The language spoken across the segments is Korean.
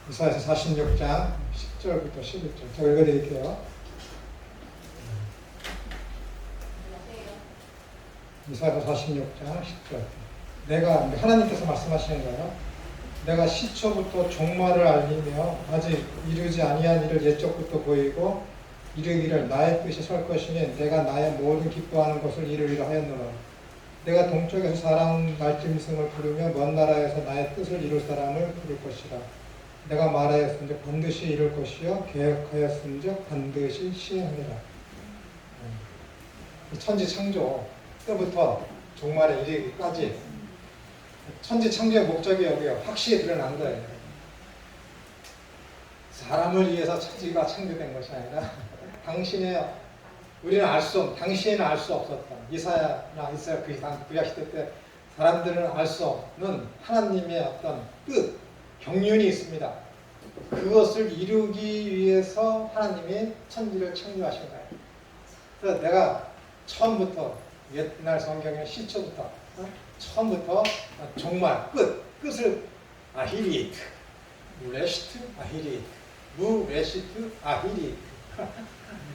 이사야서 46장 10절부터 11절 제가 읽어드릴게요. 이사야서 46장 10절. 내가 하나님께서 말씀하시는 거예요. 내가 시초부터 종말을 알리며 아직 이루지 아니한 일을 옛적부터 보이고 이르기를 나의 뜻이 설 것이니 내가 나의 모든 기뻐하는 것을 이루리라 하였노라. 내가 동쪽에서 사람 말짐승을 부르며 먼 나라에서 나의 뜻을 이룰 사람을 부를 것이라. 내가 말하였은즉 반드시 이룰 것이요 계획하였은즉 반드시 시행하리라. 천지창조 때부터 종말에 이르기까지 천지창조의 목적이 여기요 확실히 드러난 거예요. 사람을 위해서 천지가 창조된 것이 아니라 우리는 당신은 알 수 없었다. 이사야 그 이상 구약시대 때 사람들은 알 수 없는 하나님의 어떤 뜻, 경륜이 있습니다. 그것을 이루기 위해서 하나님이 천지를 창조하신 거예요. 그래서 내가 처음부터 옛날 성경의 시초부터 처음부터 종말 끝을 아히리트 레시트 아히리트 무레시트 아히리트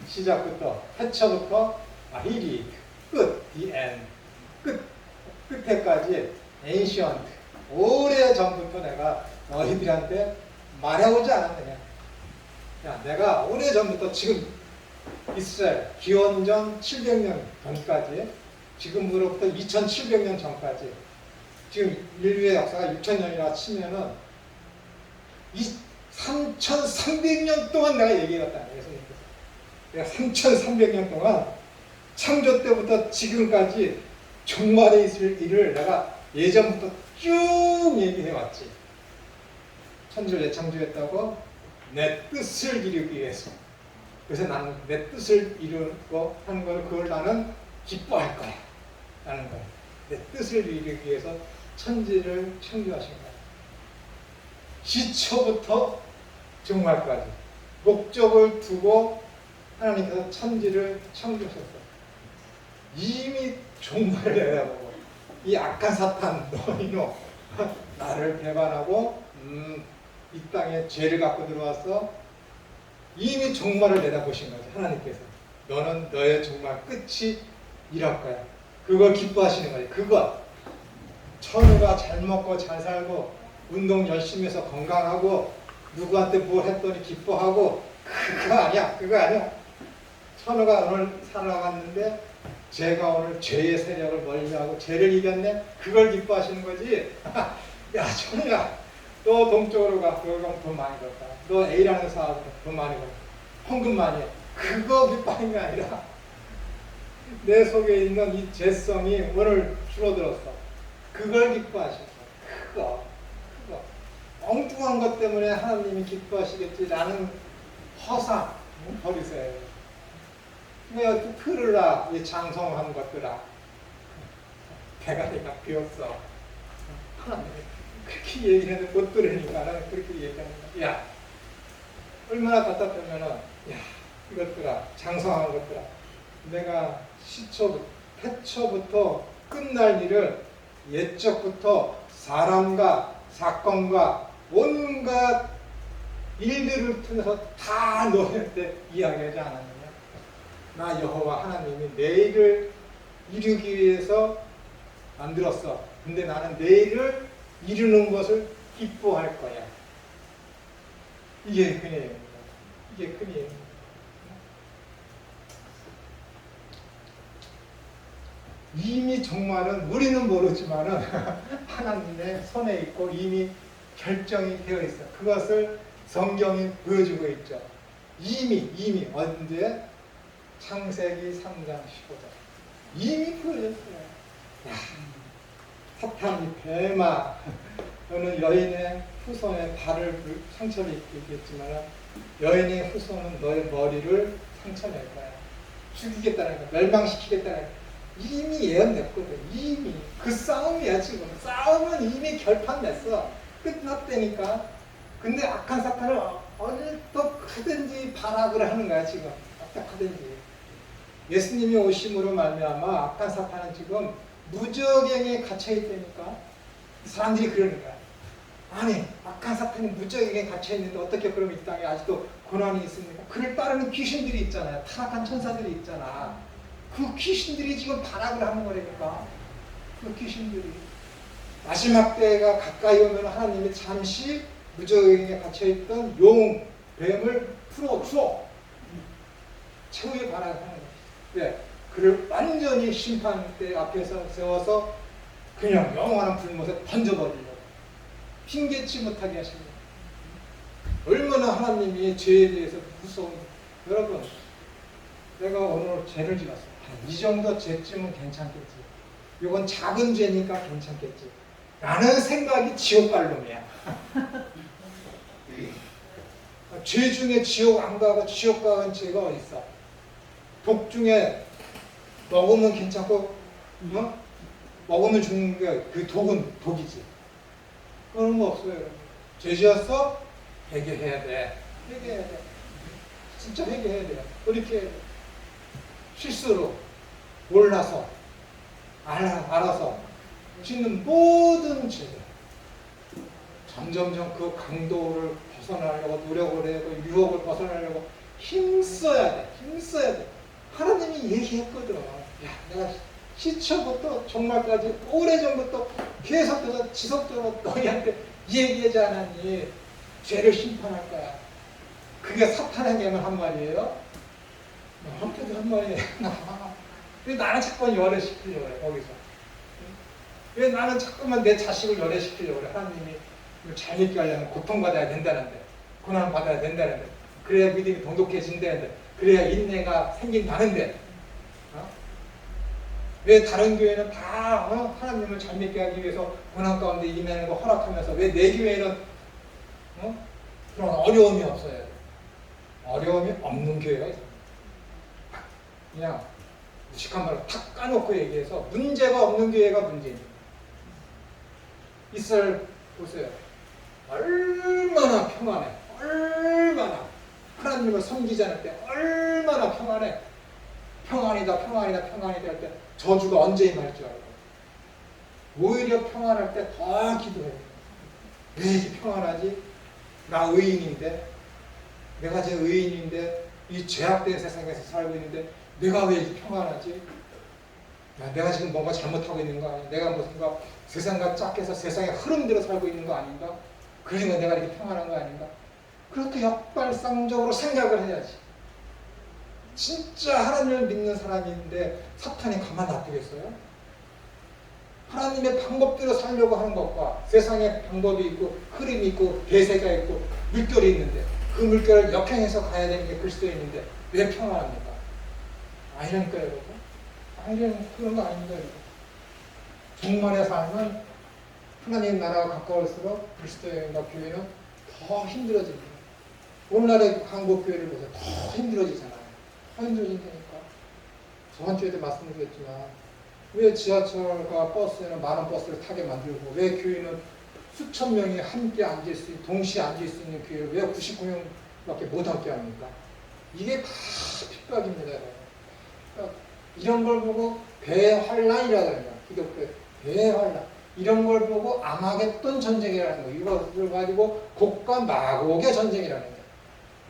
시작부터 태초부터 아히리트 the end 끝에까지 ancient 오래 전부터 내가 너희들한테 말해오지 않았느냐. 야, 내가 오래 전부터 지금 이스라엘 기원전 700년 전까지 지금으로부터 2700년 전까지 지금 인류의 역사가 6000년이라 치면은 3300년 동안 내가 얘기해왔다. 예수님께서. 내가 3300년 동안 창조 때부터 지금까지 종말에 있을 일을 내가 예전부터 쭉 얘기해왔지. 천지를 재창조했다고 내 뜻을 이루기 위해서. 그래서 나는 내 뜻을 이루고 하는 걸 그걸 나는 기뻐할 거야. 라는 거야. 내 뜻을 이루기 위해서 천지를 창조하신 거야. 시초부터 종말까지 목적을 두고 하나님께서 천지를 창조하셨어. 이미 종말을 내다보고 이 악한 사탄 너희노 나를 배반하고 이 땅에 죄를 갖고 들어와서 이미 종말을 내다보신 거지. 하나님께서 너는 너의 종말 끝이 이럴 거야. 그걸 기뻐하시는 거예요. 그거 천우가 잘 먹고 잘 살고 운동 열심히 해서 건강하고 누구한테 뭘 했더니 기뻐하고 그거 아니야. 천우가 오늘 살아갔는데 죄가 오늘 죄의 세력을 멀리하고 죄를 이겼네. 그걸 기뻐하시는 거지. 야 천우야 너 동쪽으로 가. 그거 돈 많이 벌다. 너 A라는 사업으로 돈 많이 벌다. 헌금 많이 해. 그거 기뻐하는 게 아니라 내 속에 있는 이 죄성이 오늘 줄어들었어. 그걸 기뻐하시는 거야. 그거 엉뚱한 것 때문에 하나님이 기뻐하시겠지라는 허상 버리세요. 왜 틀으라 이 장성한 것들아 대가리가 비었어. 하나님이 그렇게 얘기를 해도 못 들으니까 나는 그렇게 얘기하는 거야. 야 얼마나 답답하면은 야 이것들아 장성한 것들아 내가 태초부터 끝날 일을 옛적부터 사람과 사건과 온갖 일들을 통해서 다 너희한테 이야기하지 않았느냐. 나 여호와 하나님이 내일을 이루기 위해서 만들었어. 근데 나는 내일을 이루는 것을 기뻐할 거야. 이게 큰일입니다. 이게 큰일입니다. 이미 종말은 우리는 모르지만은 하나님의 손에 있고 이미 결정이 되어 있어. 그것을 성경이 보여주고 있죠. 이미 언제? 창세기 3장 15절 이미 보여줬어요. 사탄이 배마 너는 여인의 후손에 발을 상처를 입겠지만 여인의 후손은 너의 머리를 상처낼 거야. 죽이겠다는 거야. 멸망시키겠다는 거야. 이미 예언됐거든. 이미 그 싸움이야. 지금 싸움은 이미 결판 냈어. 끝났다니까. 근데 악한 사탄을 어떻게든지 발악을 하는 거야. 지금 어떻게든지. 예수님이 오심으로 말미암아 악한 사탄은 지금 무적행에 갇혀 있다니까. 사람들이 그러는 거야. 아니 악한 사탄이 무적에게 갇혀있는데 어떻게 그럼 이 땅에 아직도 고난이 있습니까? 그를 따르는 귀신들이 있잖아요. 타락한 천사들이 있잖아. 그 귀신들이 지금 발악을 하는 거라니까. 그 귀신들이 마지막 때가 가까이 오면 하나님이 잠시 무적에게 갇혀있던 용, 뱀을 풀어주어 최후의 발악을 하는 거예요. 왜? 그를 완전히 심판대 앞에서 세워서 그냥 영원한 불못에 던져버리려고 핑계치 못하게 하십니다. 얼마나 하나님이 죄에 대해서 무서운. 여러분, 내가 오늘 죄를 지었어. 이 정도 죄쯤은 괜찮겠지. 이건 작은 죄니까 괜찮겠지. 라는 생각이 지옥 갈 놈이야. 죄 중에 지옥 안 가고 지옥 가는 죄가 어디 있어? 독 중에 먹으면 괜찮고, 먹으면 죽는 게 그 독은 독이지. 그런 거 없어요, 여러분. 죄 지었어? 회개해야 돼. 회개해야 돼. 진짜 회개해야 돼. 그렇게 해야 돼. 실수로, 몰라서, 알아서 짓는 모든 죄들. 점점점 그 강도를 벗어나려고 노력을 해야 돼. 유혹을 벗어나려고 힘써야 돼. 힘써야 돼. 하나님이 얘기했거든. 야, 내가 시초부터 종말까지 오래전부터 계속해서 지속적으로 너희한테 얘기하지 않았니? 죄를 심판할 거야. 그게 사탄에게는 한 말이에요. 나한테도 한 말이에요. 왜 나는 자꾸만 열애시키려고 그래, 거기서. 왜 나는 자꾸만 내 자식을 열애시키려고 그래. 하나님이 잘 믿게 하려면 고통받아야 된다는데, 고난받아야 된다는데, 그래야 믿음이 돈독해진다는데, 그래야 인내가 생긴다는데, 왜 다른 교회는 다 하나님을 잘 믿게 하기 위해서 고난 가운데 임하는 거 허락하면서 왜 내 교회는 그런 어려움이 없어요? 어려움이 없는 교회가 있어요. 그냥 무식한 말로 탁 까놓고 얘기해서 문제가 없는 교회가 문제입니다. 이스라엘 보세요. 얼마나 평안해. 얼마나 하나님을 섬기지 않을 때 얼마나 평안해. 평안이다 할 때 저주가 언제 임할 줄 알고. 오히려 평안할 때 더 기도해요. 왜 이렇게 평안하지? 나 의인인데, 내가 제 의인인데 이 죄악된 세상에서 살고 있는데 내가 왜 이렇게 평안하지? 야, 내가 지금 뭔가 잘못하고 있는 거 아니야? 내가 뭔가 세상과 짝해서 세상의 흐름대로 살고 있는 거 아닌가? 그러니까 내가 이렇게 평안한 거 아닌가? 그렇게 역발상적으로 생각을 해야지. 진짜 하나님을 믿는 사람인데 사탄이 가만 놔두겠어요? 하나님의 방법대로 살려고 하는 것과 세상의 방법이 있고 흐름이 있고 대세가 있고 물결이 있는데 그 물결을 역행해서 가야 되는 게 그리스도인인데 왜 평안합니까? 아니라니까요, 여러분. 아니라는 그런 거 아닙니다, 여러분. 종말의 삶은 하나님 나라가 가까울수록 그리스도인과 교회는 더 힘들어집니다. 오늘날의 한국 교회를 보세요. 더 힘들어지잖아요. 더 힘들어진다니까. 저번 주에도 말씀드렸지만 왜 지하철과 버스에는 많은 버스를 타게 만들고 왜 교회는 수천 명이 함께 앉을 수 있는, 동시에 앉을 수 있는 교회를 왜 99명밖에 못 앉게 합니까? 이게 다 핍박입니다. 그러니까 이런 걸 보고 대환란이라고 해요. 기독교 대환란. 이런 걸 보고 아마겟돈 전쟁이라는 거. 이것을 가지고 곡과 마곡의 전쟁이라는 거예요.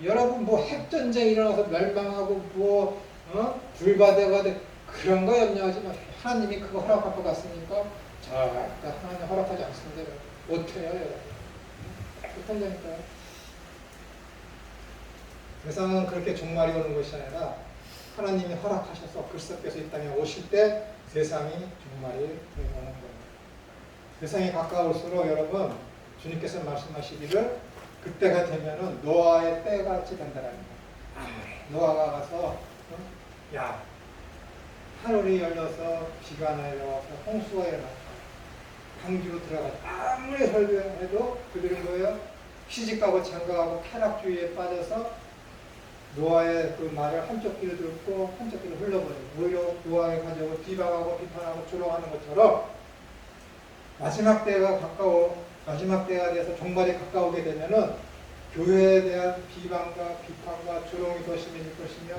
여러분 뭐 핵전쟁이 일어나서 멸망하고 불바다가 돼 그런 거 염려하지 마세요. 하나님이 그거 허락할 것 같습니까? 하나님 허락하지 않습니다. 못해요, 여러분. 못한다니까요. 세상은 그렇게 종말이 오는 것이 아니라 하나님이 허락하셔서 그리스도께서 이 땅에 오실 때 세상이 종말이 오는 겁니다. 세상이 가까울수록 여러분 주님께서 말씀하시기를 그때가 되면은 노아의 때같이 된다는 거예요. 노아가 가서 야 하늘이 열려서 비가 내려와서 홍수가 일어났다. 강주로 들어가서 아무리 설교해도 그들은 뭐예요? 시집가고 장가가고 쾌락주의에 빠져서 노아의 그 말을 한쪽 귀로 듣고 한쪽 귀로 흘려버리고 오히려 노아의 가족을 비방하고 비판하고 조롱하는 것처럼 마지막 때가 돼서 종말이 가까우게 되면은 교회에 대한 비방과 비판과 조롱이 더 심해질 것이며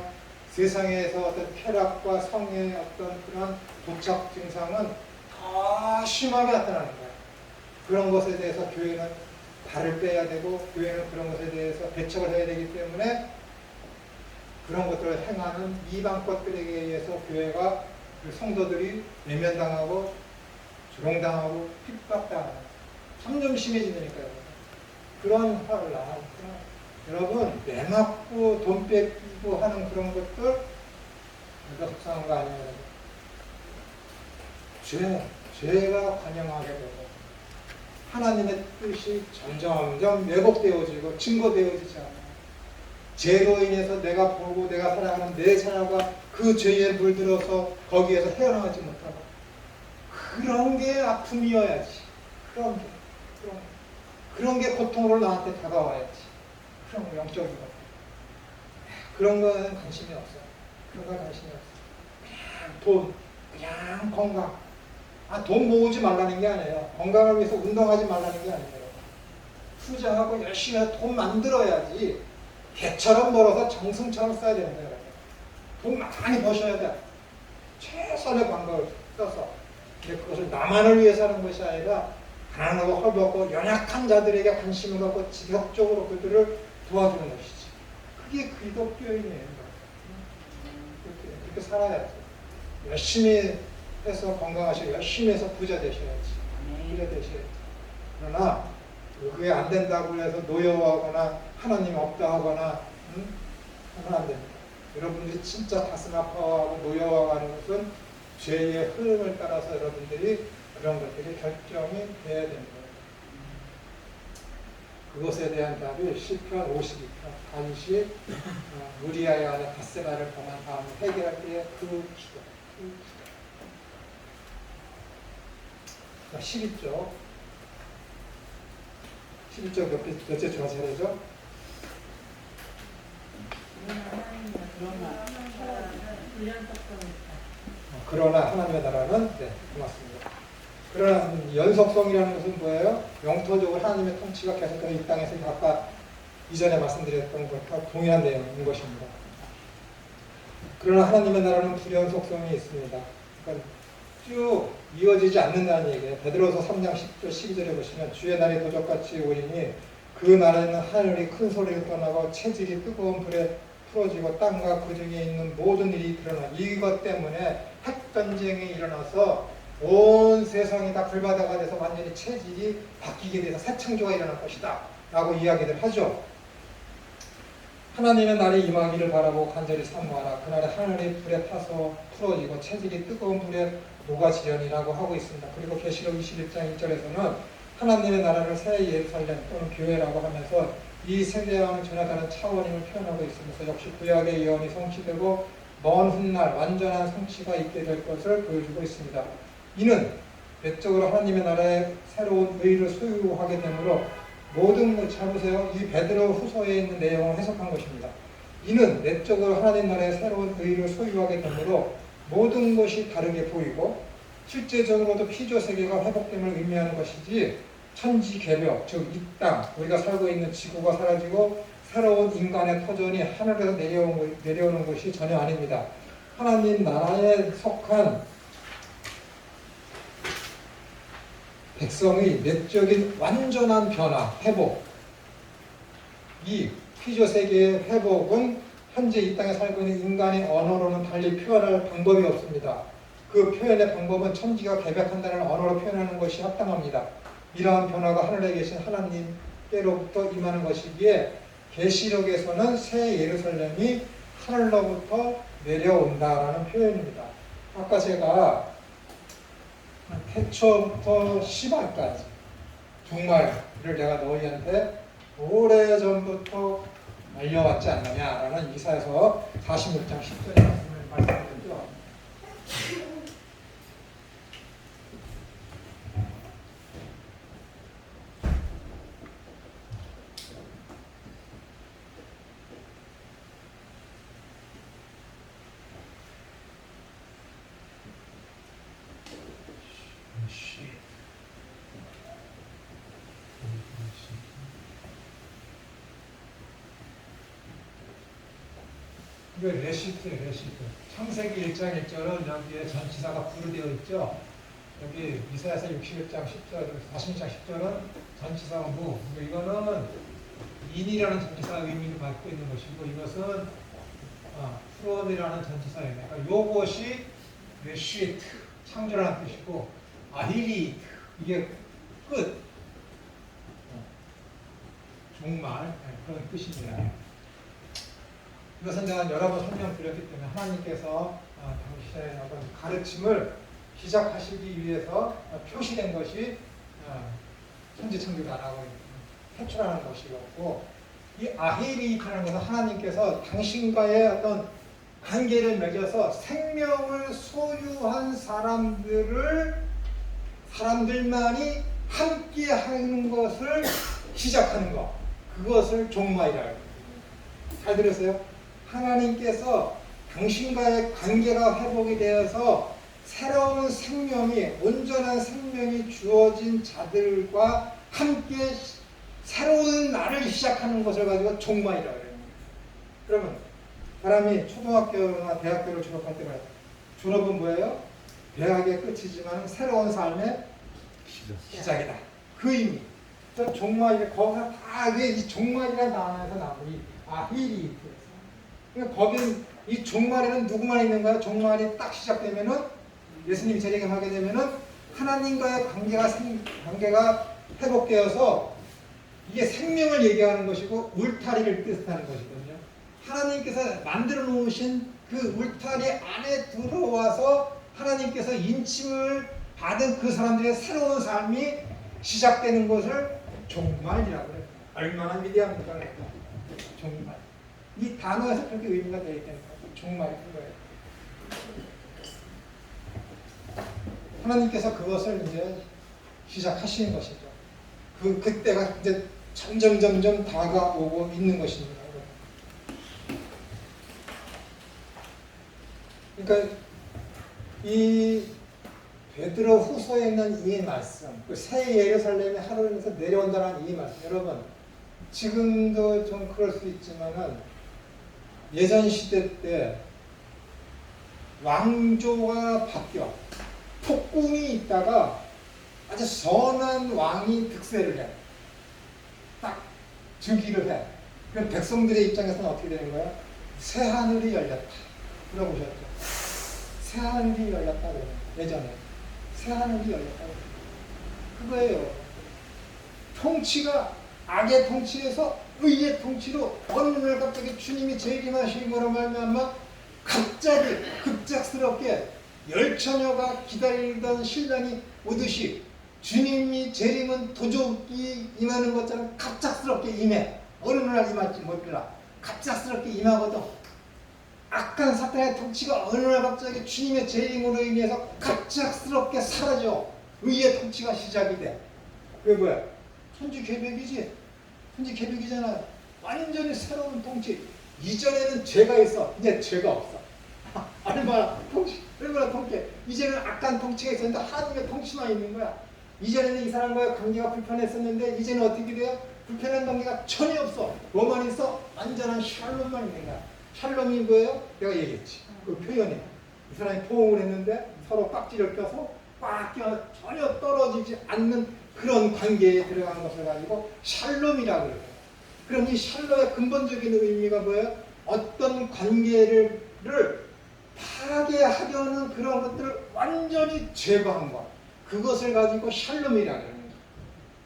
세상에서 어떤 쾌락과 성의 어떤 그런 도착 증상은 더 심하게 나타나는 거예요. 그런 것에 대해서 교회는 발을 빼야 되고 교회는 그런 것에 대해서 대처를 해야 되기 때문에 그런 것들을 행하는 이방 것들에게 의해서 교회가 그 성도들이 외면당하고 조롱당하고 핍박당하고 점점 심해지니까요. 그런 화를 낳았구나. 여러분 매 맞고 돈 뺏기고 하는 그런 것들 우리가 속상한 거 아니에요. 죄가 관영하게 되고 하나님의 뜻이 점점 왜곡되어지고 증거되어지지 않아요. 죄로 인해서 내가 보고 내가 살아가는 내 자녀가 그 죄에 물들어서 거기에서 헤어나오지 못하고 그런 게 아픔이어야지. 그런 게 고통으로 나한테 다가와야지. 그런 거 영적인 거. 그런 거는 관심이 없어요. 그런 거 관심이 없어요. 그냥 돈, 그냥 건강. 돈 모으지 말라는 게 아니에요. 건강을 위해서 운동하지 말라는 게 아니에요. 투자하고 열심히 해서 돈 만들어야지. 개처럼 벌어서 정승처럼 써야 되는 거예요. 돈 많이 버셔야 돼. 최선의 방법을 써서. 근데 그것을 나만을 위해서 하는 것이 아니라 가난하고 헐벗고 연약한 자들에게 관심을 갖고 지속적으로 그들을 도와주는 것이지. 그게 기독교인이에요. 그렇게 살아야지. 열심히 해서 건강하시고 열심히 해서 부자 되셔야지. 부자 되셔야지. 그러나 그게 안 된다고 해서 노여워하거나 하나님 없다 하거나 하면 안 됩니다. 여러분들이 진짜 가슴 아파하고 노여워하는 것은 죄의 흐름을 따라서 여러분들이 그런 것들이 결정이 돼야 되는 거예요. 그것에 대한 답이 시편 52편 다윗이 우리아의 아내 밧세바를 범한 다음에 해결할 때의 그 기도. 12쪽. 12쪽 몇째 주마 차례죠? 그러나 하나님의 나라는 고맙습니다. 그러나 연속성이라는 것은 뭐예요? 영토적으로 하나님의 통치가 계속되는 이 땅에서 아까 이전에 말씀드렸던 것과 동일한 내용인 것입니다. 그러나 하나님의 나라는 불연속성이 있습니다. 그러니까 쭉 이어지지 않는다는 얘기예요. 베드로서 3장 10절 12절에 보시면 주의 날이 도적같이 오리니 그 날에는 하늘이 큰 소리를 떠나고 체질이 뜨거운 불에 풀어지고 땅과 그 중에 있는 모든 일이 드러나 이것 때문에 핵전쟁이 일어나서 온 세상이 다 불바다가 돼서 완전히 체질이 바뀌게 돼서 새 창조가 일어날 것이다 라고 이야기를 하죠. 하나님의 날이 임하기를 바라고 간절히 사모하라. 그날에 하늘이 불에 타서 풀어지고 체질이 뜨거운 불에 녹아지려니라고 하고 있습니다. 그리고 계시록 21장 1절에서는 하나님의 나라를 새 예루살렘 또는 교회라고 하면서 이 세대와는 전혀 다른 차원임을 표현하고 있으면서 역시 구약의 예언이 성취되고 먼 훗날 완전한 성취가 있게 될 것을 보여주고 있습니다. 이는 내적으로 하나님의 나라의 새로운 의를 소유하게 되므로 모든 것 잘 보세요. 이 베드로 후서에 있는 내용을 해석한 것입니다. 이는 내적으로 하나님 나라의 새로운 의를 소유하게 되므로 모든 것이 다르게 보이고 실제적으로도 피조 세계가 회복됨을 의미하는 것이지 천지개벽, 즉 이 땅, 우리가 살고 있는 지구가 사라지고 새로운 인간의 터전이 하늘에서 내려오는 것이 전혀 아닙니다. 하나님 나라에 속한 백성의 내적인 완전한 변화, 회복. 이 피조 세계의 회복은 현재 이 땅에 살고 있는 인간의 언어로는 달리 표현할 방법이 없습니다. 그 표현의 방법은 천지가 개벽한다는 언어로 표현하는 것이 합당합니다. 이러한 변화가 하늘에 계신 하나님께로부터 임하는 것이기에 계시록에서는 새 예루살렘이 하늘로부터 내려온다라는 표현입니다. 아까 제가 태초부터 시발까지 종말을 내가 너희한테 오래전부터 알려왔지 않느냐라는 이사야서 46장 10절의 말씀드렸죠. 이거 레시트예요, 레시트. 창세기 1장 1절은 여기에 전치사가 부르되어 있죠. 여기 이사야서 61장 10절, 46장 10절은 전치사가 무. 이거는 인이라는 전치사 의미를 갖고 있는 것이고 이것은 프롬이라는 전치사예요. 그러니까 요것이 슈이트 창조라는 뜻이고 아힐리 이게 끝 종말 그런 뜻입니다. 이것은 제가 여러 번 설명드렸기 때문에 하나님께서 당신의 어떤 가르침을 시작하시기 위해서 표시된 것이 천지창조다라고 태출하는 것이었고 이 아히리라는 것은 하나님께서 당신과의 어떤 관계를 맺어서 생명을 소유한 사람들만이 함께 하는 것을 시작하는 것 그것을 종말이라고 해요. 잘 들으세요? 하나님께서 당신과의 관계가 회복이 되어서 새로운 생명이 온전한 생명이 주어진 자들과 함께 새로운 날을 시작하는 것을 가지고 종말이라고 해요. 그러면 사람이 초등학교나 대학교를 졸업할 때마다 졸업은 뭐예요? 대학의 끝이지만 새로운 삶의 시작이다. 그 의미. 종말이 거기서 다 이 종말이라는 단어에서 나오고 이 아힐이 그러니까 거기는 이 종말에는 누구만 있는 거야? 종말이 딱 시작되면은 예수님이 재림하게 되면은 하나님과의 관계가 회복되어서 이게 생명을 얘기하는 것이고 울타리를 뜻하는 것이거든요. 하나님께서 만들어 놓으신 그 울타리 안에 들어와서 하나님께서 인침을 받은 그 사람들의 새로운 삶이 시작되는 것을 종말이라고 해요. 얼마나 위대합니까? 종말. 이 단어에서 그렇게 의미가 되어 있다는 거예요. 종말이 그거예요. 하나님께서 그것을 이제 시작하시는 것이죠. 그때가 이제 점점 다가오고 있는 것입니다. 그러니까 이 베드로 후서에 있는 이 말씀, 새 예루살렘의 하늘에서 내려온다는 이 말씀, 여러분 지금도 좀 그럴 수 있지만은 예전 시대 때 왕조가 바뀌어 폭군이 있다가 아주 선한 왕이 득세를 해. 딱 즉위를 해. 그럼 백성들의 입장에서는 어떻게 되는 거야? 새 하늘이 열렸다. 들어보셨죠? 새 하늘이 열렸다 그래요. 예전에. 새 하늘이 열렸다 그래요. 그거예요. 통치가 악의 통치에서 의의 통치로 어느 날 갑자기 주님이 재림하신 거로 말미암아 갑자기 급작스럽게 열처녀가 기다리던 신랑이 오듯이 주님이 재림은 도적이 임하는 것처럼 갑작스럽게 임해. 어느 날 임할지 몰라. 갑작스럽게 임하거든. 악한 사탄의 통치가 어느 날 갑자기 주님의 재림으로 인해서 갑작스럽게 사라져. 의의 통치가 시작이 돼. 왜 뭐야? 천지개벽이지. 천지개벽이잖아. 완전히 새로운 통치. 이전에는 죄가 있어. 이제 죄가 없어. 얼마나 통치. 이제는 악한 통치가 있었는데 하나님의 통치만 있는 거야. 이전에는 이 사람과의 관계가 불편했었는데 이제는 어떻게 돼요? 불편한 관계가 전혀 없어. 뭐만 있어? 완전한 샬롬만 있는 거야. 샬롬이 뭐예요? 내가 얘기했지. 그 표현이. 이 사람이 포옹을 했는데 서로 깍지를 껴서 꽉 껴서 전혀 떨어지지 않는 그런 관계에 들어간 것을 가지고 샬롬이라고 그래요. 그럼 이 샬롬의 근본적인 의미가 뭐예요? 어떤 관계를 파괴하려는 그런 것들을 완전히 제거한 것. 그것을 가지고 샬롬이라고 하는 거예요.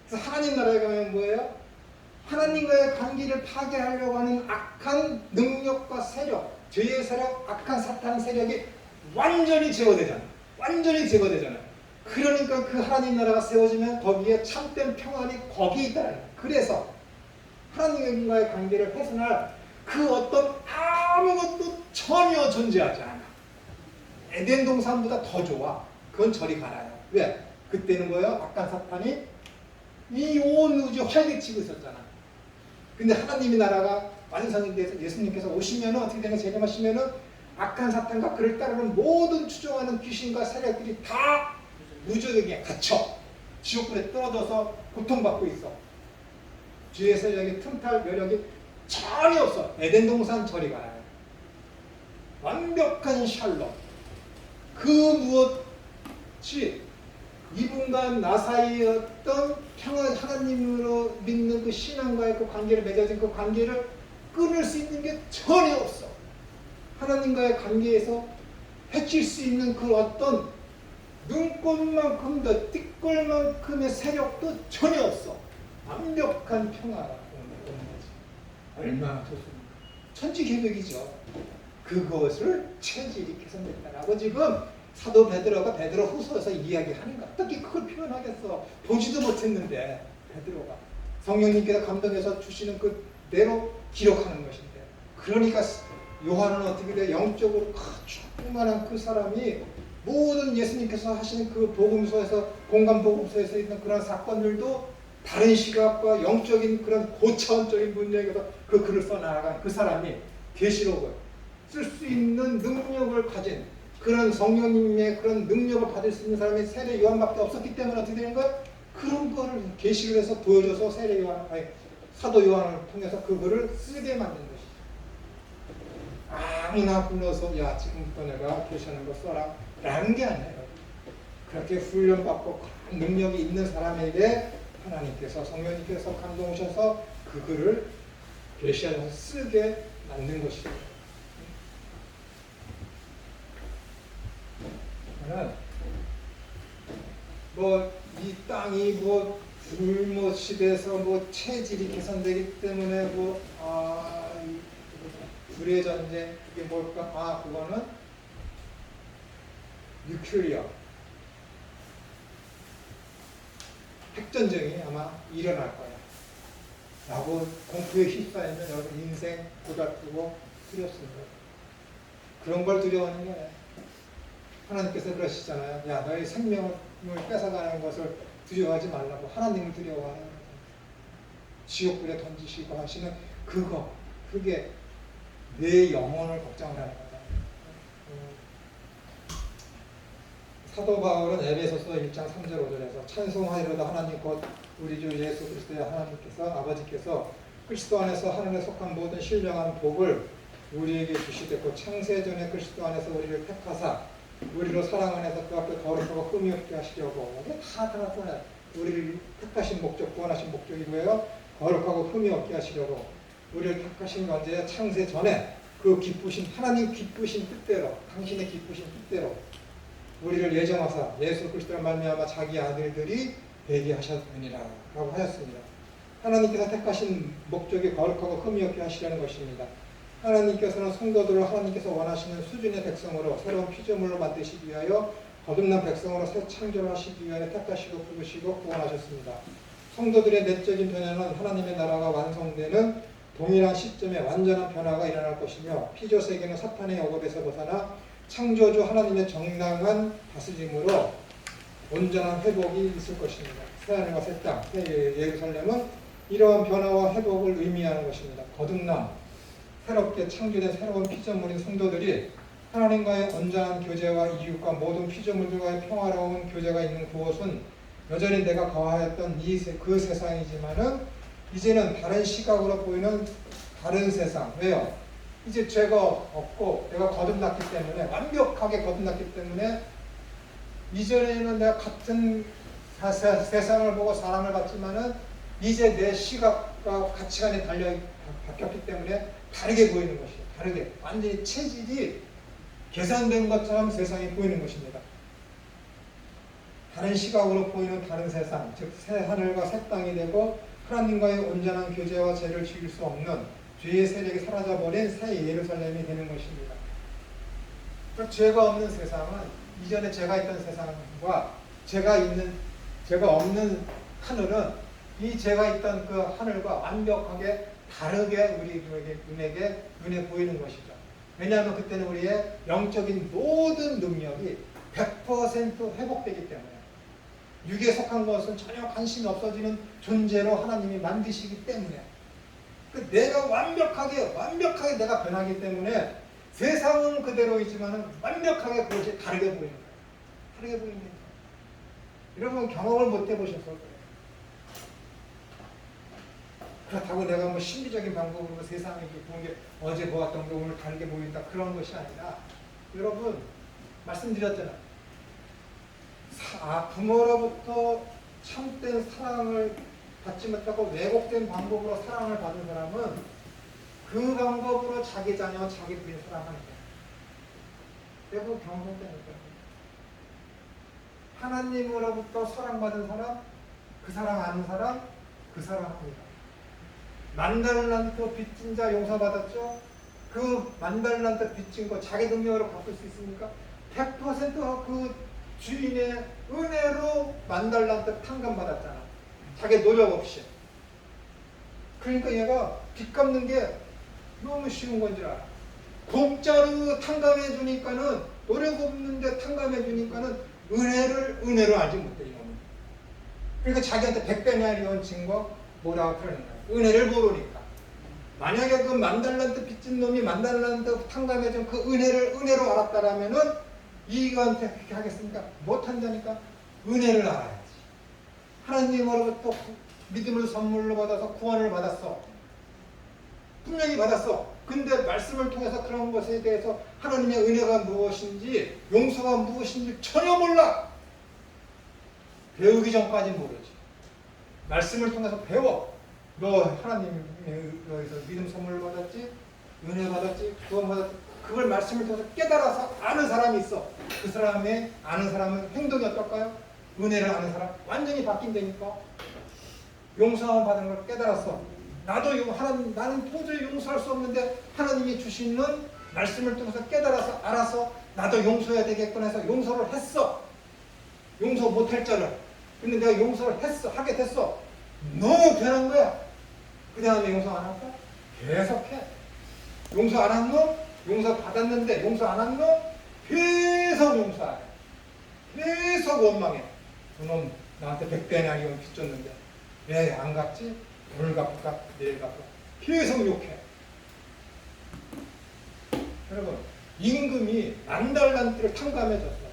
그래서 하나님 나라에 가면 뭐예요? 하나님과의 관계를 파괴하려고 하는 악한 능력과 세력, 죄의 세력, 악한 사탄 세력이 완전히 제거되잖아요. 그러니까 그 하나님 나라가 세워지면 거기에 참된 평안이 거기 있다는 거예요. 그래서 하나님과의 관계를 훼손할 그 어떤 아무것도 전혀 존재하지 않아. 에덴 동산보다 더 좋아. 그건 저리 가라요. 왜? 그때는 뭐예요? 악한 사탄이 이 온 우주 활개치고 있었잖아. 근데 하나님의 나라가 완성이 돼서 예수님께서 오시면 어떻게 되는 재림하시면은 악한 사탄과 그를 따르는 모든 추종하는 귀신과 세력들이 다 무저에게 갇혀 지옥불에 떨어져서 고통받고 있어. 죄의 세력이 틈탈 여력이 전혀 없어. 에덴 동산 저리 가라. 완벽한 샬롬. 그 무엇이 이분과 나 사이의 어떤 하나님으로 믿는 그 신앙과의 그 관계를 맺어진 그 관계를 끊을 수 있는 게 전혀 없어. 하나님과의 관계에서 해칠 수 있는 그 어떤 눈꽃만큼 더 띠꼴만큼의 세력도 전혀 없어. 완벽한 평화가 오는 거지. 얼마나 좋습니까? 천지개벽이죠. 그것을 체질이 개선됐다라고 지금 사도 베드로가 베드로 후서에서 이야기하는 거야. 어떻게 그걸 표현하겠어? 보지도 못했는데 베드로가 성령님께서 감동해서 주시는 그대로 기록하는 것인데, 그러니까 요한은 어떻게 돼? 영적으로 충만한 그 사람이 모든 예수님께서 하시는 그 복음서에서 공간 복음서에서 있는 그런 사건들도 다른 시각과 영적인 그런 고차원적인 문맥에서 그 글을 써나가는 그 사람이 계시록을 쓸 수 있는 능력을 가진 그런 성령님의 그런 능력을 받을 수 있는 사람이 세례 요한밖에 없었기 때문에 어떻게 되는 거야? 그런 거를 계시를 해서 보여줘서 세례 요한, 사도 요한을 통해서 그 글을 쓰게 만든 것이죠. 아무나 불러서 야 지금부터 내가 계시하는 거 써라 라는 게 아니에요. 그렇게 훈련받고 그런 능력이 있는 사람에게 하나님께서 성령님께서 감동하셔서 그 글을 계시하셔서 쓰게 만든 것이죠. 뭐 이 땅이 뭐 불모 시대에서 뭐 체질이 개선되기 때문에 불의 전쟁 이게 뭘까? 그거는 뉴클리어 핵전쟁이 아마 일어날 거야 라고 공포에 휩싸이면 여러분 인생 고달프고 두렵습니다. 그런 걸 두려워하는 거예요. 하나님께서 그러시잖아요. 야, 너의 생명을 뺏어가는 것을 두려워하지 말라고. 하나님을 두려워하는 거예요. 지옥불에 던지시고 하시는 그게 내 영혼을 걱정하는 거예요. 사도 바울은 에베소서 1장 3절 5절에서 찬송하리로다 하나님 곧 우리 주 예수 그리스도의 하나님께서 아버지께서 그리스도 안에서 하늘에 속한 모든 신령한 복을 우리에게 주시되고 창세전에 그리스도 안에서 우리를 택하사 우리로 사랑 안에서 그 앞에 거룩하고 흠이 없게 하시려고. 이게 다 들어서 우리를 택하신 목적, 구원하신 목적이 뭐예요? 거룩하고 흠이 없게 하시려고 우리를 택하신 건 언제야? 창세 전에 그 기쁘신 하나님 기쁘신 뜻대로, 당신의 기쁘신 뜻대로 우리를 예정하사 예수 그리스도를 말미암아 자기 아들들이 되게 하셨느니라 라고 하였습니다. 하나님께서 택하신 목적이 거룩하고 흠이 없게 하시려는 것입니다. 하나님께서는 성도들을 하나님께서 원하시는 수준의 백성으로 새로운 피조물로 만드시기 위하여 거듭난 백성으로 새 창조를 하시기 위하여 택하시고 부르시고 구원하셨습니다. 성도들의 내적인 변화는 하나님의 나라가 완성되는 동일한 시점에 완전한 변화가 일어날 것이며 피조 세계는 사탄의 억압에서 벗어나 창조주 하나님의 정당한 다스림으로 온전한 회복이 있을 것입니다. 새하늘과 새 땅, 새 예루살렘은 이러한 변화와 회복을 의미하는 것입니다. 거듭남, 새롭게 창조된 새로운 피조물인 성도들이 하나님과의 온전한 교제와 이웃과 모든 피조물들과의 평화로운 교제가 있는 그곳은 여전히 내가 거하였던 그 세상이지만은 이제는 다른 시각으로 보이는 다른 세상. 왜요? 이제 죄가 없고 내가 거듭났기 때문에, 완벽하게 거듭났기 때문에 이전에는 내가 같은 세상을 보고 사람을 봤지만은 이제 내 시각과 가치관이 바뀌었기 때문에 다르게 보이는 것이에요. 다르게. 완전히 체질이 계산된 것처럼 세상이 보이는 것입니다. 다른 시각으로 보이는 다른 세상, 즉 새 하늘과 새 땅이 되고 하나님과의 온전한 교제와 죄를 지을 수 없는 죄의 세력이 사라져버린 새 예루살렘이 되는 것입니다. 그 죄가 없는 세상은 이전에 죄가 있던 세상과 죄가 없는 하늘은 이 죄가 있던 그 하늘과 완벽하게 다르게 우리 눈에 보이는 것이죠. 왜냐하면 그때는 우리의 영적인 모든 능력이 100% 회복되기 때문에, 육에 속한 것은 전혀 관심이 없어지는 존재로 하나님이 만드시기 때문에, 내가 완벽하게 내가 변하기 때문에 세상은 그대로이지만 완벽하게 그것이 다르게 보이는 거예요. 다르게 보이는 거예요. 여러분 경험을 못 해보셨을 거예요. 그렇다고 내가 뭐 신비적인 방법으로 세상에 보는 게 어제 보았던 게 오늘 다르게 보인다, 그런 것이 아니라, 여러분 말씀드렸잖아요. 부모로부터 참된 사랑을 받지 못하고 왜곡된 방법으로 사랑을 받은 사람은 그 방법으로 자기 자녀, 자기 부인 사랑하는 거예요. 대부분 경험되니까. 하나님으로부터 사랑받은 사람, 그 사랑 아는 사람, 그 사랑합니다. 만달란트 빚진 자 용서받았죠? 그 만달란트 빚진 거 자기 능력으로 갚을 수 있습니까? 100%그 주인의 은혜로 만달란트 탕감받았잖아. 자기 노력 없이. 그러니까 얘가 빚 갚는 게 너무 쉬운 건 줄 알아. 공짜로 탕감해 주니까는, 노력 없는데 탕감해 주니까는 은혜로 알지 못해, 이놈은. 그러니까 자기한테 100배나리온 진 거 뭐라고 표현한 거야. 은혜를 모르니까. 만약에 그 만달란트 빚진 놈이 만달란트 탕감해 준 그 은혜로 알았다라면은 이거한테 그렇게 하겠습니까? 못한다니까. 은혜를 알아야지. 하나님으로부터 믿음을 선물로 받아서 구원을 받았어. 분명히 받았어. 근데 말씀을 통해서 그런 것에 대해서 하나님의 은혜가 무엇인지, 용서가 무엇인지 전혀 몰라. 배우기 전까지 모르지. 말씀을 통해서 배워. 너 하나님에서 믿음 선물을 받았지? 은혜 받았지? 구원 받았지? 그걸 말씀을 통해서 깨달아서 아는 사람이 있어. 그 사람의 아는 사람은 행동이 어떨까요? 은혜를 아는 사람 완전히 바뀐다니까. 용서함을 받은 걸 깨달았어. 나는 도저히 용서할 수 없는데 하나님이 주시는 말씀을 통해서 깨달아서 알아서 나도 용서해야 되겠구나 해서 용서를 했어. 용서 못할 줄을. 근데 내가 용서를 하게 됐어. 너무 변한 거야. 그 다음에 용서 안 할까? 계속해. 용서 안 한 놈, 용서 받았는데 용서 안 한 놈, 계속 용서해. 계속 원망해. 그놈 나한테 100배나 빚 줬는데 왜 안 갚지? 오늘 갚을까? 내일 갚을까? 계속 욕해. 여러분, 임금이 만달란트를 탕감해줬어.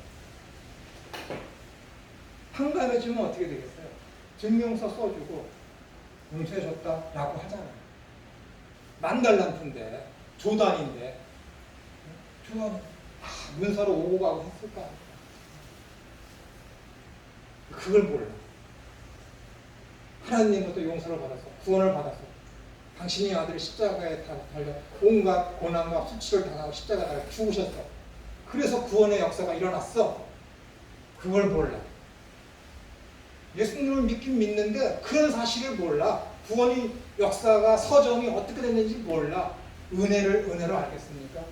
탕감해주면 어떻게 되겠어요? 증명서 써주고 용서해줬다라고 하잖아요. 만달란트인데, 조단인데, 문서로 오고 가고 했을까? 그걸 몰라. 하나님부터 용서를 받았어. 구원을 받았어. 당신의 아들이 십자가에 달려 온갖 고난과 수치를 당하고 십자가에 달려 죽으셨어. 그래서 구원의 역사가 일어났어. 그걸 몰라. 예수님을 믿긴 믿는데 그런 사실을 몰라. 구원의 역사가, 서정이 어떻게 됐는지 몰라. 은혜로 알겠습니까?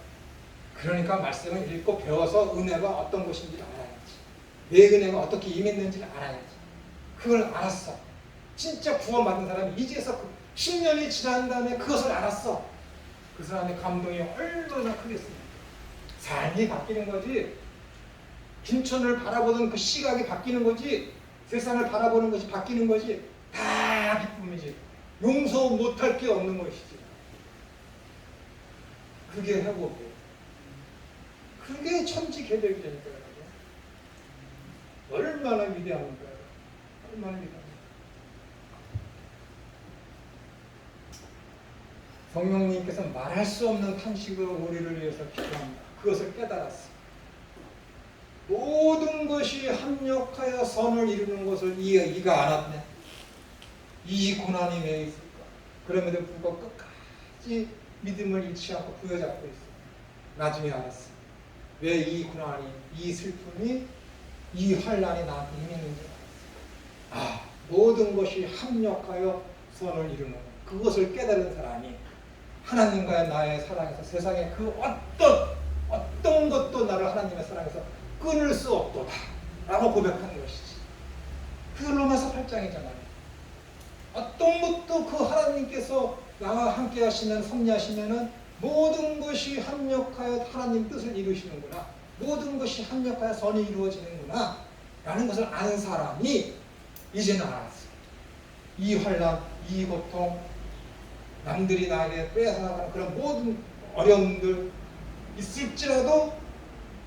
그러니까 말씀을 읽고 배워서 은혜가 어떤 것인지를 알아야지. 내 은혜가 어떻게 임했는지를 알아야지. 그걸 알았어. 진짜 구원받은 사람이 이제서 10년이 지난 다음에 그것을 알았어. 그 사람의 감동이 얼마나 크겠습니까? 삶이 바뀌는 거지. 김천을 바라보던 그 시각이 바뀌는 거지. 세상을 바라보는 것이 바뀌는 거지. 다 기쁨이지. 용서 못할 게 없는 것이지. 그게 회복이에요. 그게 천지개벽이라니까요. 얼마나 위대합니까? 얼마나 위대합니까? 성령님께서 말할 수 없는 탄식으로 우리를 위해서 기도합니다. 그것을 깨달았어. 모든 것이 합력하여 선을 이루는 것을 이가 알았네. 이 고난이 왜 있을까? 그럼에도 불구하고 끝까지 믿음을 잃지 않고 부여잡고 있어. 나중에 알았어. 왜 이 고난이, 이 슬픔이, 이 환란이 나한테 임했는지 알았어. 모든 것이 합력하여 선을 이루는 그것을 깨달은 사람이 하나님과의 나의 사랑에서 세상에 그 어떤 것도 나를 하나님의 사랑에서 끊을 수 없도다 라고 고백하는 것이지. 그 로마서 8장이잖아요. 어떤 것도 그 하나님께서 나와 함께 하시면, 섭리하시면은 모든 것이 합력하여 하나님 뜻을 이루시는구나. 모든 것이 합력하여 선이 이루어지는구나 라는 것을 아는 사람이 이제는 알았어. 이 환란, 이 고통, 남들이 나에게 빼앗아가는 그런 모든 어려움들 있을지라도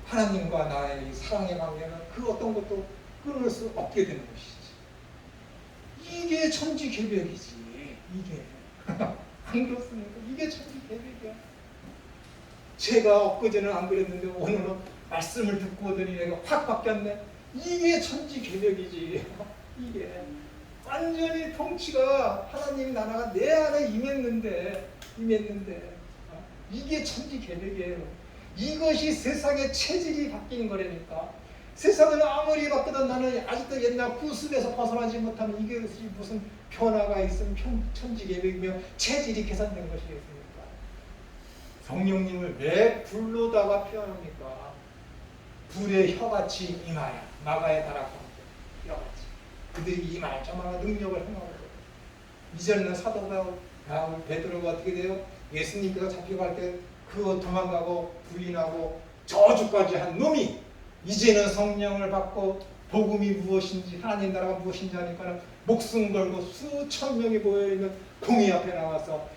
하나님과 나의 이 사랑의 관계는 그 어떤 것도 끊을 수 없게 되는 것이지. 이게 천지개벽이지. 이게 안 그렇습니까? 이게 천지개벽이야. 제가 엊그제는 안 그랬는데 오늘은 말씀을 듣고 오더니 내가 확 바뀌었네. 이게 천지개벽이지. 이게 완전히 통치가 하나님 나라가 내 안에 임했는데 이게 천지개벽이에요. 이것이 세상의 체질이 바뀌는 거라니까. 세상은 아무리 바뀌든 나는 아직도 옛날 구습에서 벗어나지 못하면 이게 무슨 변화가 있으면 천지개벽이며 체질이 개선된 것이겠습니까? 성령님을 왜 불로다가 표현합니까? 불의 혀같이 임하여 마가의 다락과 혀같이 그들이 임하여 저마다 능력을 행하고 이전에는 사도 바울 베드로가 어떻게 돼요? 예수님께서 잡혀갈 때 그거 도망가고 부인하고 저주까지 한 놈이 이제는 성령을 받고 복음이 무엇인지 하나님 나라가 무엇인지 하니까 목숨 걸고 수천 명이 모여있는 공의 앞에 나와서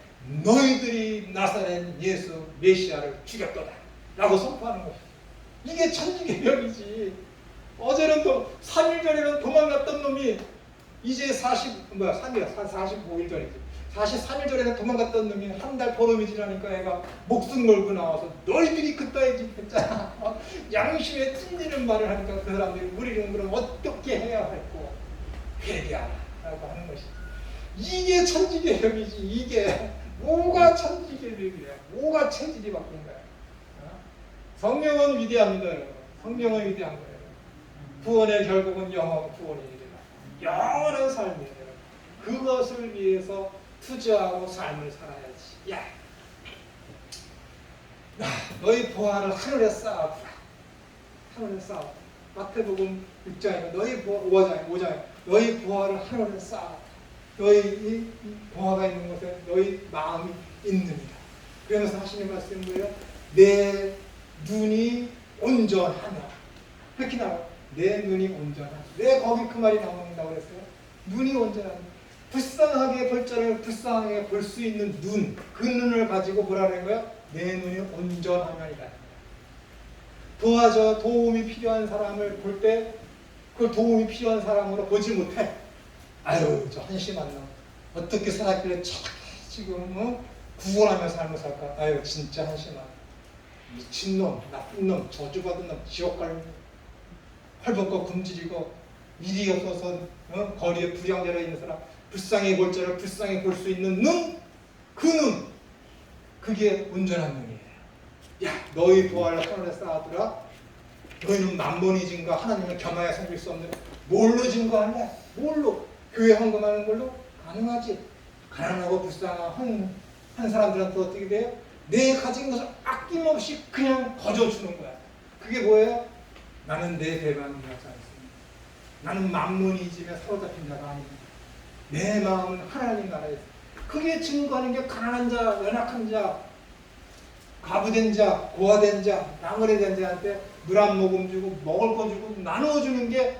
너희들이 나사렛 예수 메시아를 죽였도다 라고 선포하는 것이죠. 이게 천지개벽이지. 어제는 또 3일 전에는 도망갔던 놈이 이제 45일 전이지. 43일 전에는 도망갔던 놈이 한 달 보름이 지나니까 애가 목숨 걸고 나와서 너희들이 그따위 짓 했잖아. 양심에 찔리는 말을 하니까 그 사람들이 우리는 그럼 어떻게 해야 할고 회개하라 라고 하는 것이지. 이게 천지개벽이지. 이게 뭐가 천지개벽이야. 뭐가 체질이 바뀐 거야. 성령은 위대합니다. 여러분. 성령은 위대한 거예요. 구원의 결국은 영원 구원입니다. 영원한 삶이에요. 그것을 위해서 투자하고 삶을 살아야지. 야, 너희 보화를 하늘에 쌓아두라. 하늘에 쌓아. 마태복음 6장에 너희 5장에 너희 보화를 하늘에 쌓아. 너희 보화가 있는 곳에 너희 마음이 있느니라. 그러면서 하시는 말씀은 뭐예요? 내 눈이 온전하냐. 그렇게 나와요. 내 눈이 온전하냐. 왜 거기 그 말이 나온다고 그랬어요? 눈이 온전하냐. 불쌍하게 볼 자를 불쌍하게 볼 수 있는 눈, 그 눈을 가지고 뭐라는 거야? 내 눈이 온전하면이다. 도움이 필요한 사람을 볼 때 그걸 도움이 필요한 사람으로 보지 못해. 아유, 저 한심한 놈. 어떻게 살았길래 지금 구원하며 삶을 살까? 아유, 진짜 한심한 미친놈, 나쁜 놈, 저주받은 놈, 지옥 갈 놈, 헐벗고 굶주리고 일이 없어서 거리에 부양자로 있는 사람, 불쌍히 볼 자를 불쌍히 볼 수 있는 눈, 그 눈, 그게 온전한 눈이에요. 야, 너희 보화를 하늘에 쌓아두라. 너희는 만번이 증거 하나님을 겸하여 섬길 수 없는 뭘로 증거할래? 뭘로? 교회 헌금하는 걸로? 가능하지. 가난하고 불쌍한 한 사람들한테 어떻게 돼요? 내 가진 것을 아낌없이 그냥 거저주는 거야. 그게 뭐예요? 나는 내 배반을 하지 않습니다. 나는 만문이 집에 사로잡힌 자가 아닙니다. 내 마음은 하나님 나라에 있습니다. 그게 증거하는 게 가난한 자, 연약한 자, 과부된 자, 고아된 자, 나무래된 자한테 물 한 모금 주고 먹을 거 주고 나누어주는 게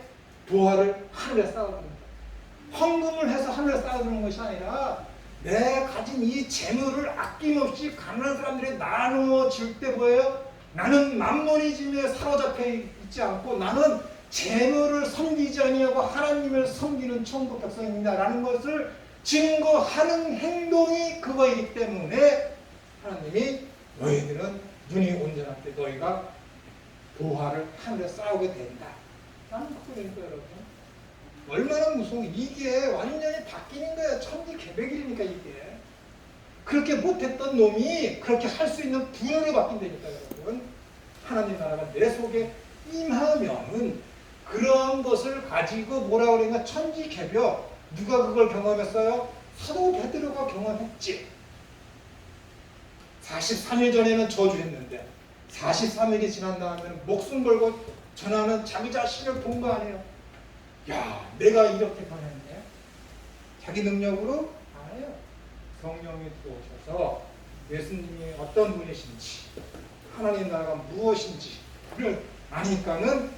보화를 하늘에 쌓아두는 거야. 헌금을 해서 하늘에 쌓아두는 것이 아니라 내 가진 이 재물을 아낌없이 가난한 사람들이 나누어 줄 때 뭐예요? 나는 만모니즘에 사로잡혀 있지 않고 나는 재물을 섬기지 아니하고 하나님을 섬기는 천국 백성입니다라는 것을 증거하는 행동이 그거이기 때문에 하나님이 너희들은 눈이 온전할 때 너희가 보화를 하늘에 쌓게 된다. 라는 거거든요, 여러분. 얼마나 무서운, 이게 완전히 바뀌는 거야. 천지개벽이니까 이게. 그렇게 못했던 놈이 그렇게 할 수 있는 분으로 바뀐다니까, 여러분. 하나님 나라가 내 속에 임하면은 그런 것을 가지고 뭐라고 그러냐, 천지개벽. 누가 그걸 경험했어요? 사도 베드로가 경험했지. 43일 전에는 저주했는데 43일이 지난 다음에는 목숨 걸고 전하는 자기 자신을 본 거 아니에요. 야, 내가 이렇게 변했네. 자기 능력으로? 아니에요. 성령이 들어오셔서 예수님이 어떤 분이신지, 하나님 나라가 무엇인지를 아니까는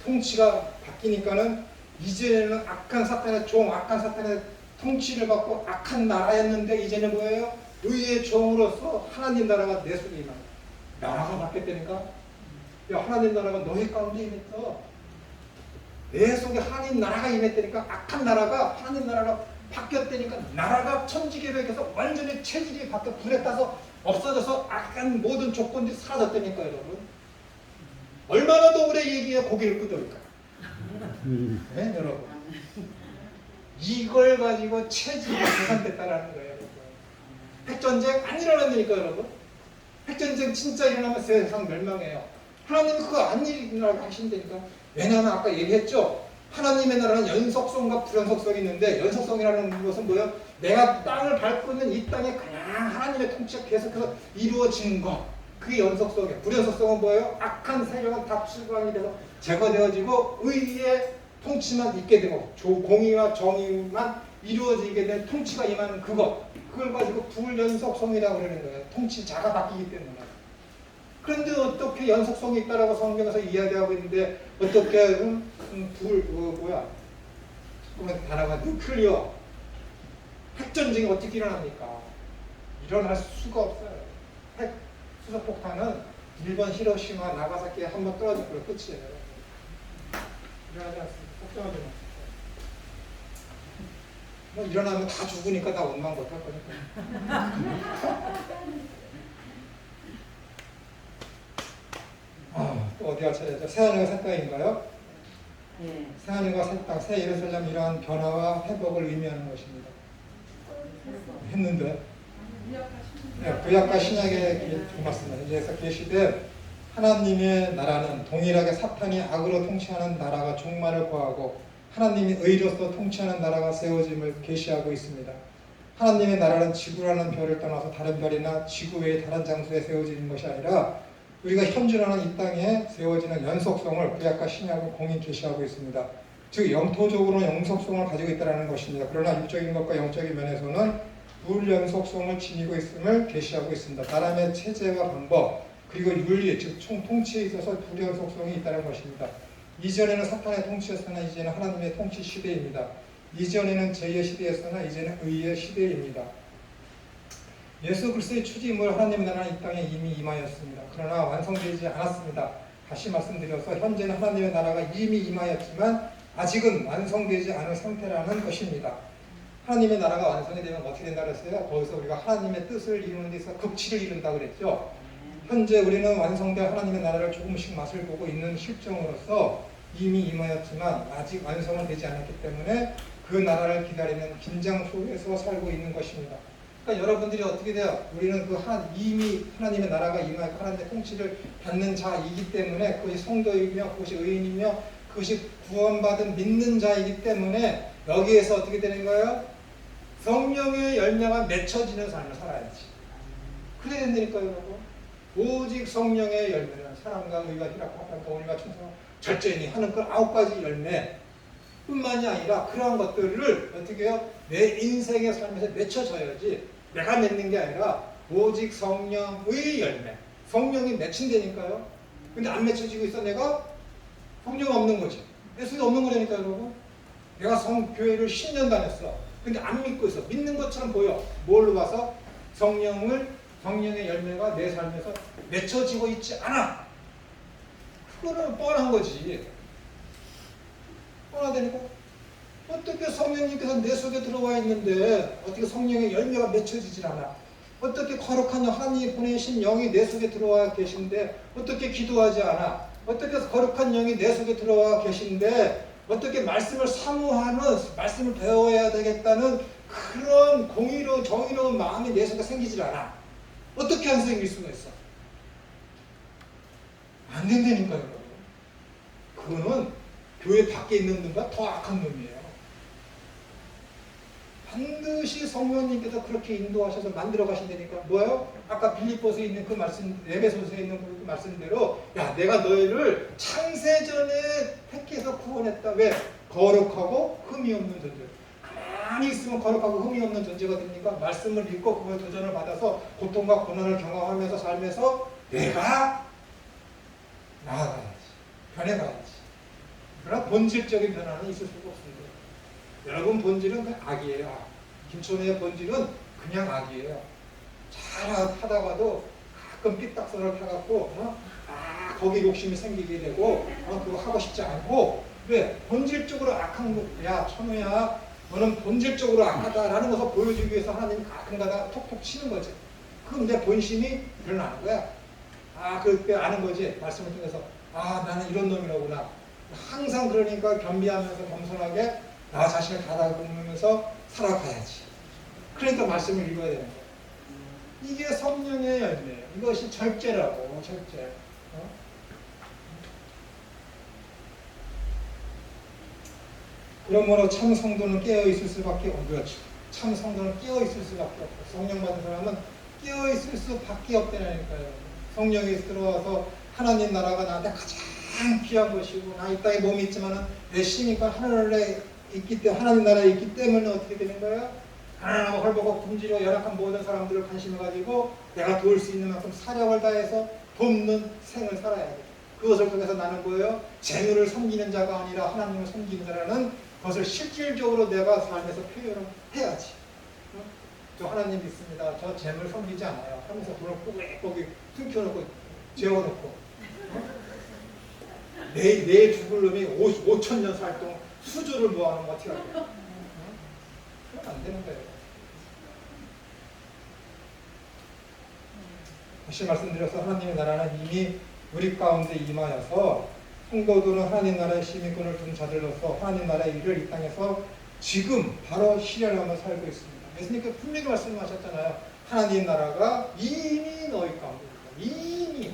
통치가 바뀌니까는 이제는 악한 사탄의 종, 악한 사탄의 통치를 받고 악한 나라였는데 이제는 뭐예요? 의의 종으로서 하나님 나라가 내 속에 임한다. 나라가 바뀌었다니까? 야, 하나님 나라가 너희 가운데 임했어. 내 속에 하나님 나라가 임했다니까. 악한 나라가 하나님 나라가 바뀌었다니까. 나라가 천지개벽에서 완전히 체질이 바뀌어 불에 타서 없어져서 악한 모든 조건들이 사라졌다니까, 여러분. 얼마나 더 오래 얘기해 고개를 끄덕일까? 네, 여러분. 이걸 가지고 체질이 계산됐다라는 거예요. 여러분. 핵전쟁 안 일어난다니까 여러분. 핵전쟁 진짜 일어나면 세상 멸망해요. 하나님은 그거 안 일어나라고 하신다니까. 왜냐하면 아까 얘기했죠. 하나님의 나라는 연속성과 불연속성이 있는데 연속성이라는 것은 뭐예요? 내가 땅을 밟고 있는 이 땅에 그냥 하나님의 통치가 계속해서 이루어지는 것. 그게 연속성이에요. 불연속성은 뭐예요? 악한 세력은 다 출방이 돼서 제거되어지고 의의 통치만 있게 되고 공의와 정의만 이루어지게 된 통치가 임하는 그것. 그걸 가지고 불연속성이라고 그러는 거예요. 통치자가 바뀌기 때문에. 그런데 어떻게 연속성이 있다라고 성경에서 이야기하고 있는데 어떻게 단어가 뉴클리어 핵전쟁이 어떻게 일어납니까? 일어날 수가 없어요. 핵 수소폭탄은 일본 히로시마 나가사키에 한번 떨어질 걸로 끝이에요. 일어나지 않습니다. 걱정하지 마세요. 뭐 일어나면 다 죽으니까 나 원망 못 할 거니까. 또 어디가 찾아야죠? 새하늘과 새 땅인가요? 네. 새하늘과 새 땅, 새 예루살렘 이러한 변화와 회복을 의미하는 것입니다. 했는데 네, 구약과 신약의 맞습니다. 이제서 계시되 하나님의 나라는 동일하게 사탄이 악으로 통치하는 나라가 종말을 구하고 하나님이 의로서 통치하는 나라가 세워짐을 계시하고 있습니다. 하나님의 나라는 지구라는 별을 떠나서 다른 별이나 지구 외의 다른 장소에 세워지는 것이 아니라 우리가 현존하는 이 땅에 세워지는 연속성을 구약과 신약은 공히 계시하고 있습니다. 즉 영토적으로 영속성을 가지고 있다는 것입니다. 그러나 육적인 것과 영적인 면에서는 불연속성을 지니고 있음을 계시하고 있습니다. 나라의 체제와 방법 그리고 윤리 즉 통치에 있어서 불연속성이 있다는 것입니다. 이전에는 사탄의 통치였으나 이제는 하나님의 통치 시대입니다. 이전에는 죄의 시대였으나 이제는 의의 시대입니다. 예수 그리스도의 추임을 하나님의 나라는 이 땅에 이미 임하였습니다. 그러나 완성되지 않았습니다. 다시 말씀드려서 현재는 하나님의 나라가 이미 임하였지만 아직은 완성되지 않은 상태라는 것입니다. 하나님의 나라가 완성이 되면 어떻게 된다 그랬어요? 거기서 우리가 하나님의 뜻을 이루는 데 있어서 극치를 이룬다 그랬죠. 현재 우리는 완성된 하나님의 나라를 조금씩 맛을 보고 있는 실정으로서 이미 임하였지만 아직 완성은 되지 않았기 때문에 그 나라를 기다리는 긴장 속에서 살고 있는 것입니다. 그러니까 여러분들이 어떻게 돼요? 우리는 이미 하나님의 나라가 임하고 하나님의 통치를 받는 자이기 때문에 그것이 성도이며 그것이 의인이며 그것이 구원받은 믿는 자이기 때문에 여기에서 어떻게 되는 거예요? 성령의 열매가 맺혀지는 삶을 살아야지. 그래야 된다니까요, 여러분. 오직 성령의 열매는 사랑과 의와 희락과 화평과 온유와 충성과 절제니 하는 그 9가지 열매 뿐만이 아니라 그러한 것들을 어떻게 해요? 내 인생의 삶에서 맺혀져야지. 내가 맺는 게 아니라 오직 성령의 열매. 성령이 맺힌다니까요. 근데 안 맺혀지고 있어. 내가 성령 없는 거지. 내 속에 없는 거라니까 여러분. 내가 교회를 10년 다녔어. 근데 안 믿고 있어. 믿는 것처럼 보여. 뭘로 봐서? 성령의 열매가 내 삶에서 맺혀지고 있지 않아. 그거는 뻔한 거지. 뻔하다니까. 어떻게 성령님께서 내 속에 들어와 있는데 어떻게 성령의 열매가 맺혀지질 않아? 어떻게 거룩한 하나님이 보내신 영이 내 속에 들어와 계신데 어떻게 기도하지 않아? 어떻게 거룩한 영이 내 속에 들어와 계신데 어떻게 말씀을 사모하는, 말씀을 배워야 되겠다는 그런 공의로운 정의로운 마음이 내 속에 생기질 않아? 어떻게 안 생길 수가 있어? 안 된다니까요, 여러분. 그거는 교회 밖에 있는 놈보다 더 악한 놈이에요. 반드시 성령님께서 그렇게 인도하셔서 만들어 가신다니까. 뭐예요? 아까 빌립보서에 있는 그 말씀, 에베소서에 있는 그 말씀대로 야, 내가 너희를 창세전에 택해서 구원했다. 왜? 거룩하고 흠이 없는 존재. 가만히 있으면 거룩하고 흠이 없는 존재가 됩니까? 말씀을 읽고 그걸 도전을 받아서 고통과 고난을 경험하면서 살면서 내가 나아가야지. 변해가야지. 그러나 본질적인 변화는 있을 수가 없습니다. 여러분 본질은 그냥 악이에요. 김천우의 본질은 그냥 악이에요. 잘 하다가도 가끔 삐딱선을 타갖고 거기 욕심이 생기게 되고 그거 하고 싶지 않고 왜? 본질적으로 악한 거. 야 천우야 너는 본질적으로 악하다라는 것을 보여주기 위해서 하나님이 가끔가다 톡톡 치는 거지. 그럼 내 본심이 드러나는 거야. 그때 아는 거지. 말씀을 통해서 나는 이런 놈이라구나. 항상 그러니까 겸비하면서 겸손하게 나 자신을 다독으면서 살아가야지. 그러니까 말씀을 읽어야 되는 거예요. 이게 성령의 열매예요. 이것이 절제라고, 절제. 그러므로 참 성도는 깨어있을 수밖에 없고요. 참 성도는 깨어있을 수밖에 없고, 성령 받은 사람은 깨어있을 수밖에 없다니까요. 성령이 들어와서 하나님 나라가 나한테 가장 귀한 것이고, 나 이 땅에 몸이 있지만은 내 심이니까 하늘에 있기 때문에, 하나님 나라에 있기 때문에 어떻게 되는 거예요? 가난하고 헐벗고 굶주려 열악한 모든 사람들을 관심을 가지고 내가 도울 수 있는 만큼 사력을 다해서 돕는 생을 살아야 돼. 그것을 통해서 나는 뭐예요? 재물을 섬기는 자가 아니라 하나님을 섬기는 자라는 그것을 실질적으로 내가 삶에서 표현을 해야지. 저 하나님 믿습니다. 저 재물 섬기지 않아요. 하면서 돈을 꼬깃꼬깃 숨겨놓고 재워놓고 내 죽을 놈이 5,000년 살 동안 수주를 모아놓으면 어떻게 할까요? 그러면 안 되는 거예요. 다시 말씀드려서 하나님의 나라는 이미 우리 가운데 임하여서 성도들은 하나님 나라의 시민권을 둔 자들로서 하나님 나라의 일을 이 땅에서 지금 바로 실현하며 살고 있습니다. 예수님께서 분명히 말씀하셨잖아요. 하나님 나라가 이미 너희 가운데 있다. 이미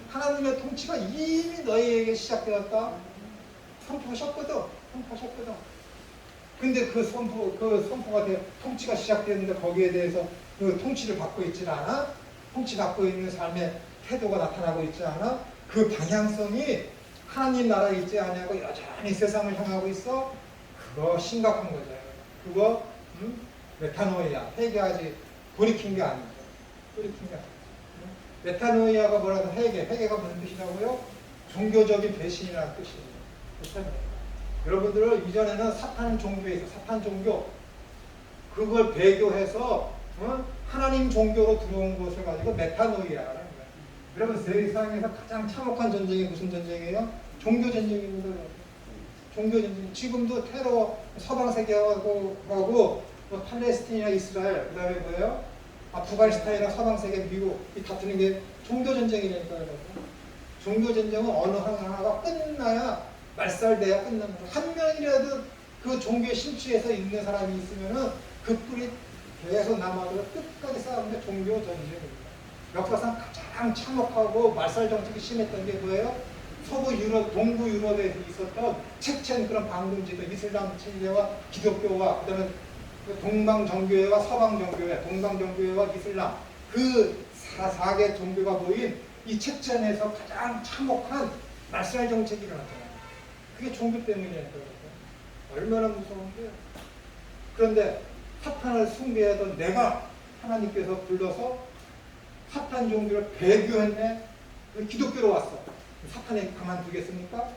하나님의 통치가 이미 너희에게 시작되었다. 선포하셨거든. 근데 그 선포가 통치가 시작되었는데 거기에 대해서 그 통치를 받고 있지 않아? 통치 받고 있는 삶의 태도가 나타나고 있지 않아? 그 방향성이 하나님 나라에 있지 않냐고 여전히 세상을 향하고 있어? 그거 심각한 거죠. 그거 메타노이아, 회개하지 돌이킨 게 아니죠. 메타노이아가 뭐라도 회개가 무슨 뜻이라고요? 종교적인 배신이라는 뜻이에요. 여러분들은 이전에는 사탄 종교에 있어. 사탄 종교 그걸 배교해서 하나님 종교로 들어온 것을 가지고 메타노이아라는 거예요. 여러분 세상에서 가장 참혹한 전쟁이 무슨 전쟁이에요? 종교 전쟁입니다. 종교 전쟁. 지금도 테러 서방 세계하고 팔레스틴이나 이스라엘 그다음에 뭐예요? 아프가니스탄이나 서방 세계 미국 이 다투는 게 종교 전쟁이라니까요. 여러분. 종교 전쟁은 어느 하나가 끝나야 말살돼야 끝나는 거예요. 한 명이라도 그 종교에 심취해서 있는 사람이 있으면은 그 뿔이 계속 남아도 끝까지 싸우는 게 종교 전쟁입니다. 역사상 가장 참혹하고 말살 정책이 심했던 게 뭐예요? 서부 유럽, 동부 유럽에 있었던 체첸 그런 방금지도 이슬람 체제와 기독교와 그다음에 동방 정교회와 서방 정교회, 동방 정교회와 이슬람 그 4개 종교가 모인 이 체첸에서 가장 참혹한 말살 정책이 일어났잖아요. 그게 종교 때문이니까 얼마나 무서운데. 그런데 사탄을 숭배하던 내가 하나님께서 불러서 사탄 종교를 배교했네. 기독교로 왔어. 사탄이 가만두겠습니까?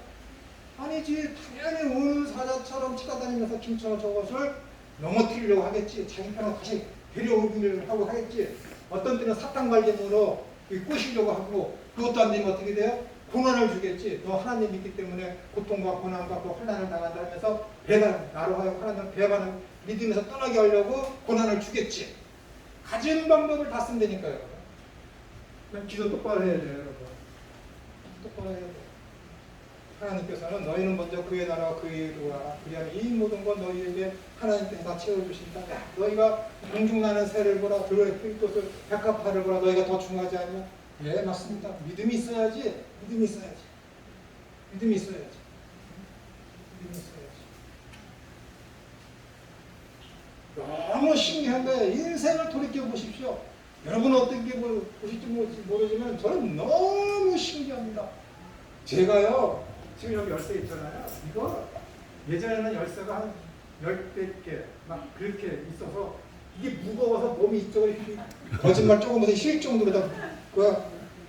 아니지. 당연히 우는 사자처럼 치다다니면서 김천호 저것을 넘어뜨리려고 하겠지. 자기 편을 다시 데려오기를 하고 하겠지. 어떤 때는 사탄 관계으로 꼬시려고 하고 그것도 안 되면 어떻게 돼요? 고난을 주겠지. 너 하나님 믿기 때문에 고통과 고난과 그 환난을 당한다 하면서 나로 하여금 하나님을 배반을 믿으면서 떠나게 하려고 고난을 주겠지. 가진 방법을 다 쓴다니까요. 기도 똑바로 해야 돼요, 여러분. 똑바로 해야 돼. 하나님께서는 너희는 먼저 그의 나라와 그의 일을 구하라. 그리하면 이 모든 건 너희에게 하나님께서 다 채워주신다. 너희가 공중나는 새를 보라. 들의 핏꽃을 백합화를 보라. 너희가 더 중요하지 않냐? 예, 맞습니다. 믿음이 있어야지. 너무 신기한 거예요. 인생을 돌이켜 보십시오. 여러분 어떻게 보실지 모르지만 저는 너무 신기합니다. 제가요, 지금 여기 열쇠 있잖아요. 이거 예전에는 열쇠가 한 10개 막 그렇게 있어서 이게 무거워서 몸이 이쪽으로 거짓말 조금 해서 힐 정도로 다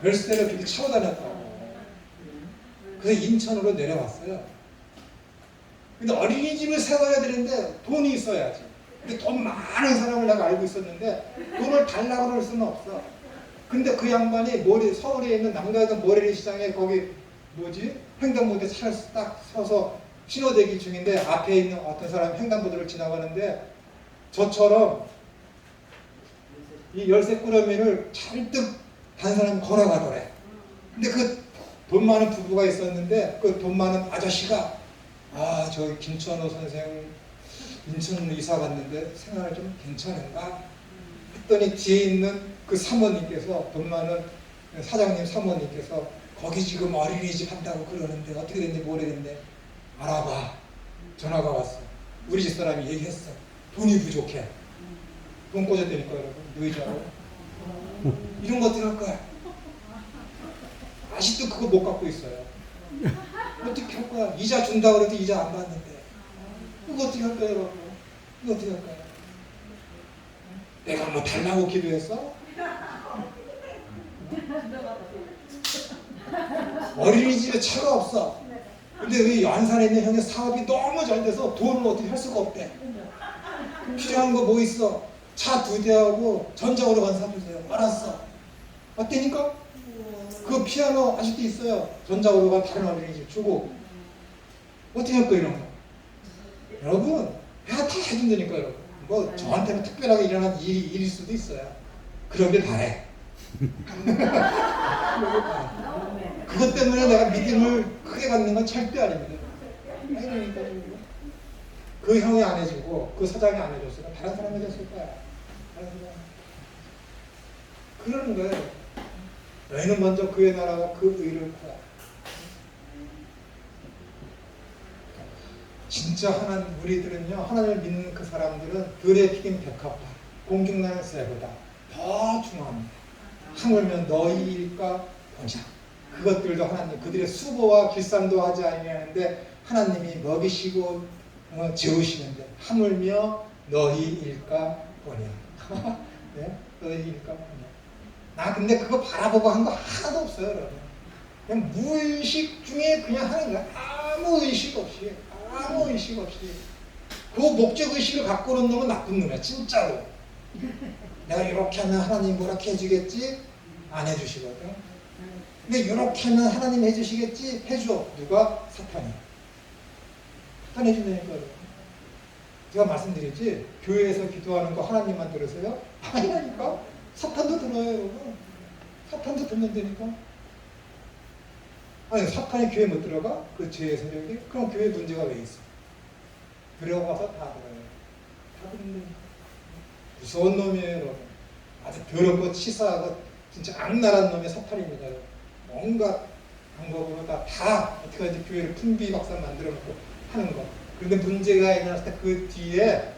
열쇠를 그렇게 차고 다녔다고. 그래서 인천으로 내려왔어요. 근데 어린이집을 세워야 되는데 돈이 있어야지. 근데 돈 많은 사람을 내가 알고 있었는데 돈을 달라고 할 수는 없어. 근데 그 양반이 서울에 있는 남가동 모래리 시장에 거기 횡단보도에 딱 서서 신호대기 중인데 앞에 있는 어떤 사람이 횡단보도를 지나가는데 저처럼 이 열쇠 꾸러미를 잔뜩 단 사람이 걸어가더래. 근데 그 돈 많은 부부가 있었는데 그 돈 많은 아저씨가 저 김천호 선생 인천 이사 갔는데 생활 좀 괜찮은가? 했더니 뒤에 있는 그 사모님께서 돈 많은 사장님 사모님께서 거기 지금 어린이집 한다고 그러는데 어떻게 됐는지 모르겠네. 알아봐. 전화가 왔어. 우리 집사람이 얘기했어. 돈이 부족해. 돈 꽂았다니까 여러분. 너희 줄 알아? 이런 거 어떻게 할 거야? 아직도 그거 못 갖고 있어요. 어떻게 할 거야? 이자 준다고 그래도 이자 안 받는데. 이거 어떻게 할 거야 여러분? 이거 어떻게 할 거야? 내가 뭐 달라고 기도했어? 어린이집에 차가 없어. 근데 왜 안산에 있는 형의 사업이 너무 잘 돼서 돈을 어떻게 할 수가 없대. 필요한 거 뭐 있어? 차 2대하고 전자오로 간 사주세요. 알았어. 어때니까? 그 피아노 아직도 있어요. 전자오로 간 다른 어린이집 주고. 어떻게 할 거야 이런 거? 여러분 내가 다 해준다니까 여러분. 뭐 저한테는 특별하게 일어난 일일 수도 있어요. 그러길 바래. 그것 때문에 내가 믿음을 크게 갖는 건 절대 아닙니다. 그러니까 그 형이 안 해주고 그 사장이 안 해줬으면 다른 사람이 해줬을 거야. 다른 사람. 그러는 거예요. 너희는 먼저 그의 나라와 그 의를 구하라. 진짜 우리들은요, 하나님을 믿는 그 사람들은 들에 피긴 백합화, 공중나는 쇠보다 더 중요합니다. 하물며 너희 일까 보자. 그것들도 하나님, 그들의 수고와 길쌈도 하지 아니하는데 하나님이 먹이시고 재우시는데 하물며 너희 일까 보냐. 네? 너희 일까 보냐. 근데 그거 바라보고 한 거 하나도 없어요, 여러분. 그냥 무의식 중에 그냥 하는 거야. 아무 의식 없이. 그 목적의식을 갖고 오는 놈은 나쁜 놈이야, 진짜로. 내가 이렇게 하면 하나님 뭐라 해주겠지? 안 해주시거든. 근데 이렇게 하면 하나님 해주시겠지? 해줘. 누가? 사탄이. 사탄 해준다니까. 제가 말씀드렸지, 교회에서 기도하는 거 하나님만 들으세요? 아니라니까. 사탄도 들어요, 여러분. 사탄도 듣는다니까. 아니, 사탄이 교회 못 들어가? 그 죄의 세력이? 그럼 교회 문제가 왜 있어? 들어가서 다 들어요. 다 듣는다니까. 무서운 놈이에요, 여러분. 아주 더럽고 치사하고 진짜 악랄한 놈의 사탄입니다. 온갖 방법으로 다 어떻게 하지 교회를 풍비박산 만들어 놓고 하는 거. 그런데 문제가 일어났을 때 그 뒤에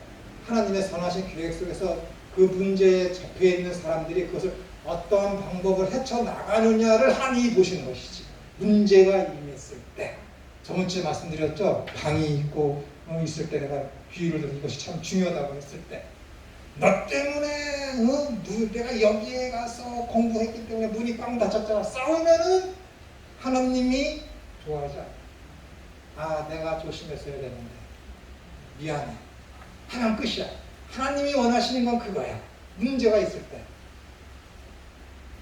하나님의 선하신 계획 속에서 그 문제에 잡혀 있는 사람들이 그것을 어떠한 방법을 헤쳐나가느냐를 하나님이 보시는 것이지. 문제가 임했을 때. 저번 주에 말씀드렸죠. 방이 있고 있을 때 내가 비유를 들어서 이것이 참 중요하다고 했을 때. 너 때문에 내가 여기에 가서 공부했기 때문에 문이 꽝 닫혔잖아. 싸우면은 하나님이 좋아하지 않아. 내가 조심했어야 되는데 미안해. 하면 끝이야. 하나님이 원하시는 건 그거야. 문제가 있을 때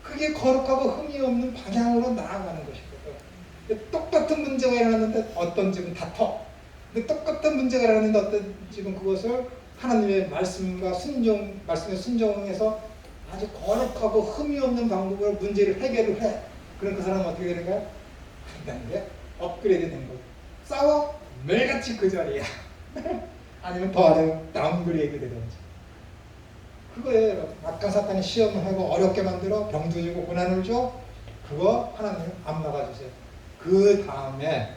그게 거룩하고 흠이 없는 방향으로 나아가는 것이거든. 똑같은 문제가 일어났는데 어떤 집은 다퉈. 근데 똑같은 문제가 일어났는데 어떤 집은 그것을 하나님의 말씀과 말씀에 순종해서 아주 거룩하고 흠이 없는 방법으로 문제를 해결을 해. 그럼 그 사람은 어떻게 되는 거야? 그다음에 업그레이드 된 거야. 싸워? 매일같이 그 자리야. 아니면 더 아래 다운그레이드 되든지. 그거예요. 악한 사탄이 시험을 하고 어렵게 만들어 병도 주고 고난을 줘. 그거 하나님 안 막아주세요. 그 다음에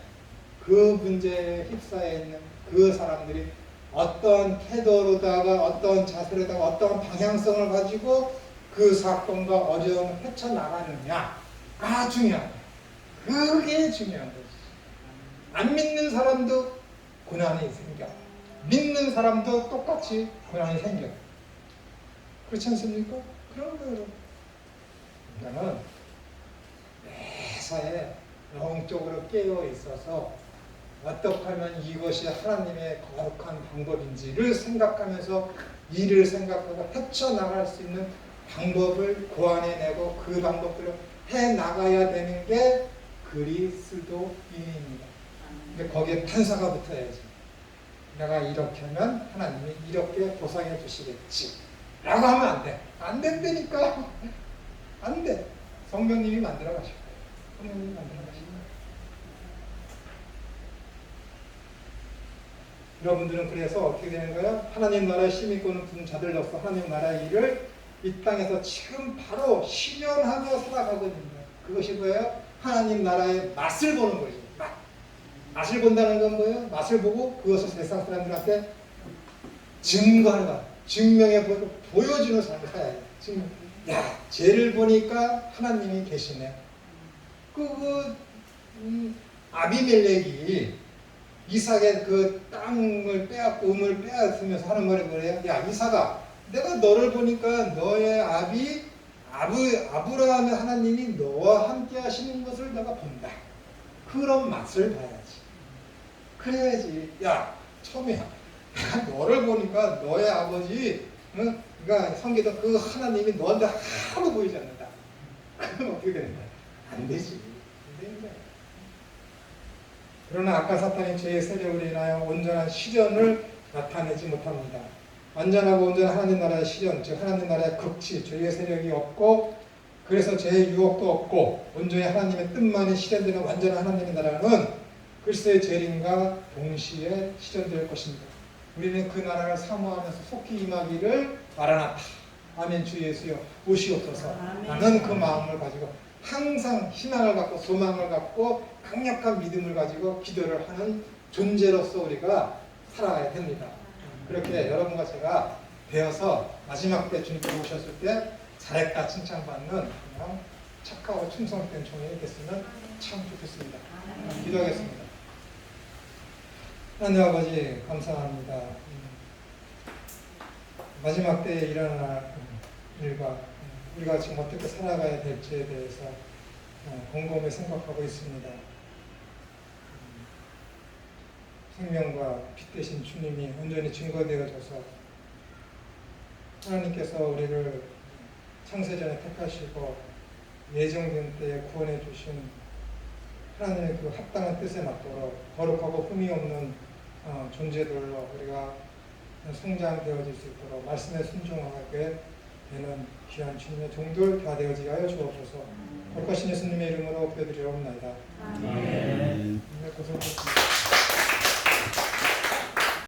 그 문제에 휩싸여 있는 그 사람들이 어떤 태도로다가 어떤 자세로다가 어떤 방향성을 가지고 그 사건과 어려움을 헤쳐나가느냐가 중요한 거예요. 그게 중요한 거지. 안 믿는 사람도 고난이 생겨. 믿는 사람도 똑같이 고난이 생겨. 그렇지 않습니까? 그런 거예요. 그러니까 매사에 영적으로 깨어 있어서 어떻게 하면 이것이 하나님의 거룩한 방법인지를 생각하면서 일을 생각하고 헤쳐나갈 수 있는 방법을 고안해내고 그 방법대로 해나가야 되는 게 그리스도인입니다. 근데 거기에 판사가 붙어야지. 내가 이렇게 하면 하나님이 이렇게 보상해 주시겠지 라고 하면 안 돼. 안 된다니까. 안 돼. 성령님이 만들어 가실 거예요. 하나님이 만들어 가신 거예요. 여러분들은 그래서 어떻게 되는 거예요? 하나님 나라에 심의권을 둔 자들로서 하나님 나라의 일을 이 땅에서 지금 바로 실현하며 살아가고 있는 거예요. 그것이 뭐예요? 하나님 나라의 맛을 보는 거죠. 맛을 본다는 건 뭐예요? 맛을 보고 그것을 세상 사람들한테 증거하는 거, 증명해 보여주는 삶을 살아야 돼요. 지금 야, 쟤를 보니까 하나님이 계시네. 아비멜렉이 이삭의 그 땅을 빼앗고 음을 빼앗으면서 하는 말이 뭐래요? 야, 이삭아, 내가 너를 보니까 너의 아브라함의 하나님이 너와 함께 하시는 것을 내가 본다. 그런 맛을 봐야지. 그래야지. 야, 처음이야. 내가 너를 보니까 너의 아버지, 응? 그러니까 성기도 그 하나님이 너한테 하나도 보이지 않는다. 그럼 어떻게 되는 거야? 안 되지. 안 되는 거야. 그러나 아까 사탄이 죄의 세력으로 인하여 온전한 실현을 나타내지 못합니다. 완전하고 온전한 하나님 나라의 실현, 즉 하나님 나라의 극치, 죄의 세력이 없고 그래서 죄의 유혹도 없고 온전히 하나님의 뜻만이 실현되는 완전한 하나님의 나라는 그리스도의 재림과 동시에 실현될 것입니다. 우리는 그 나라를 사모하면서 속히 임하기를 바라나다. 아멘. 주 예수여 오시옵소서. 나는 그 마음을 가지고 항상 희망을 갖고 소망을 갖고 강력한 믿음을 가지고 기도를 하는 존재로서 우리가 살아가야 됩니다. 그렇게 여러분과 제가 되어서 마지막 때 주님께서 오셨을 때 잘했다 칭찬받는 그냥 착하고 충성된 종이 됐으면 참 좋겠습니다. 기도하겠습니다. 하나님 아버지 감사합니다. 마지막 때에 일어날 일과 우리가 지금 어떻게 살아가야 될지에 대해서 곰곰이 생각하고 있습니다. 생명과 빛 되신 주님이 온전히 증거되어져서 하나님께서 우리를 창세전에 택하시고 예정된 때에 구원해 주신 하나님의 그 합당한 뜻에 맞도록 거룩하고 흠이 없는 존재들로 우리가 성장되어질 수 있도록 말씀에 순종하게 되는 귀한 주님의 종들 다 되어지게 하여 주옵소서. 거룩하신 예수님의 이름으로 기도드리옵나이다. 아멘. 고생하셨습니다.